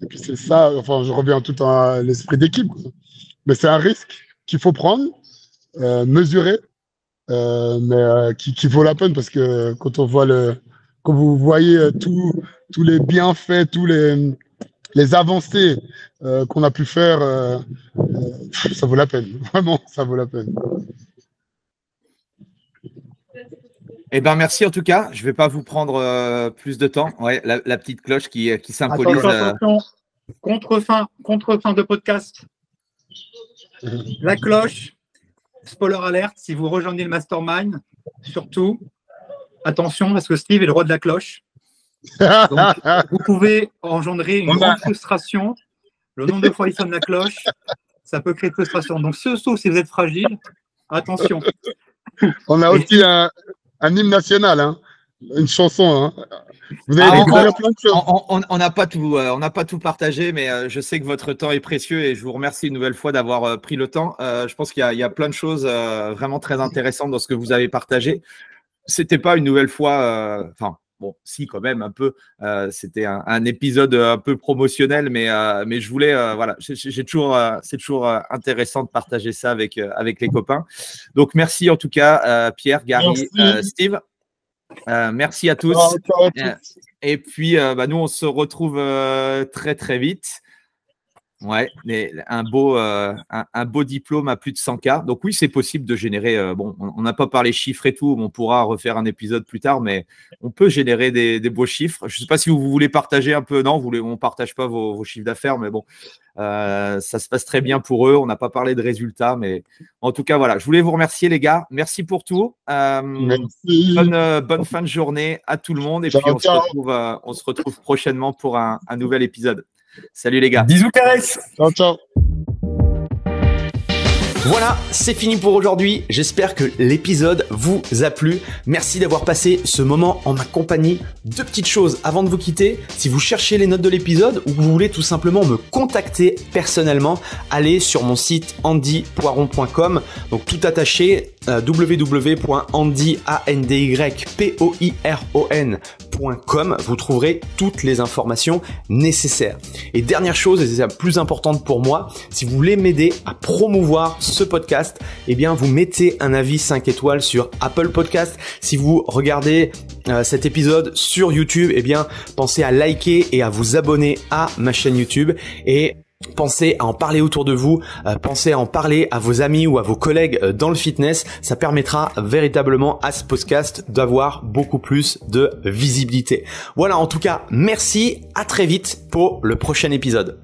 Et puis c'est ça, enfin, je reviens tout à l'esprit d'équipe. Mais c'est un risque qu'il faut prendre, mesurer, mais qui vaut la peine parce que quand vous voyez tous les bienfaits, tous les avancées qu'on a pu faire, ça vaut la peine. Vraiment, ça vaut la peine. Eh ben merci en tout cas. Je ne vais pas vous prendre plus de temps. Ouais, la petite cloche qui symbolise. Attention. Contre-fin de podcast. La cloche. Spoiler alerte. Si vous rejoignez le mastermind, surtout, attention parce que Steve est le roi de la cloche. Donc, vous pouvez engendrer une grande frustration. Le nombre de fois il sonne la cloche, ça peut créer de frustration. Donc, sauf si vous êtes fragile, attention. On a aussi un hymne national, hein, une chanson. Hein. Vous avez découvert plein de choses. On n'a pas tout partagé, mais je sais que votre temps est précieux et je vous remercie une nouvelle fois d'avoir pris le temps. Je pense qu'il y a plein de choses vraiment très intéressantes dans ce que vous avez partagé. C'était pas une nouvelle fois, bon, si, quand même, un peu. C'était un épisode un peu promotionnel, mais je voulais, voilà, c'est toujours intéressant de partager ça avec les copains. Donc, merci en tout cas, Pierre, Gary, Steve. Merci à tous. Et puis, nous, on se retrouve très, très vite. Ouais, un beau diplôme à plus de 100K. Donc oui, c'est possible de générer. Bon, on n'a pas parlé chiffres et tout. On pourra refaire un épisode plus tard, mais on peut générer des beaux chiffres. Je ne sais pas si vous voulez partager un peu. Non, on ne partage pas vos chiffres d'affaires, mais bon, ça se passe très bien pour eux. On n'a pas parlé de résultats, mais en tout cas, voilà. Je voulais vous remercier, les gars. Merci pour tout. Merci. Bonne fin de journée à tout le monde. Et Ciao, puis, ciao. on se retrouve prochainement pour un nouvel épisode. Salut les gars. Bisous, caresses. Ciao, ciao. Voilà, c'est fini pour aujourd'hui. J'espère que l'épisode vous a plu. Merci d'avoir passé ce moment en ma compagnie. Deux petites choses avant de vous quitter. Si vous cherchez les notes de l'épisode ou que vous voulez tout simplement me contacter personnellement, allez sur mon site andypoiron.com. Donc tout attaché, www.andypoiron.com. Vous trouverez toutes les informations nécessaires. Et dernière chose, et c'est la plus importante pour moi, si vous voulez m'aider à promouvoir ce podcast, eh bien vous mettez un avis 5 étoiles sur Apple Podcast. Si vous regardez cet épisode sur YouTube, eh bien pensez à liker et à vous abonner à ma chaîne YouTube et pensez à en parler autour de vous, pensez à en parler à vos amis ou à vos collègues dans le fitness. Ça permettra véritablement à ce podcast d'avoir beaucoup plus de visibilité. Voilà, en tout cas, merci, à très vite pour le prochain épisode.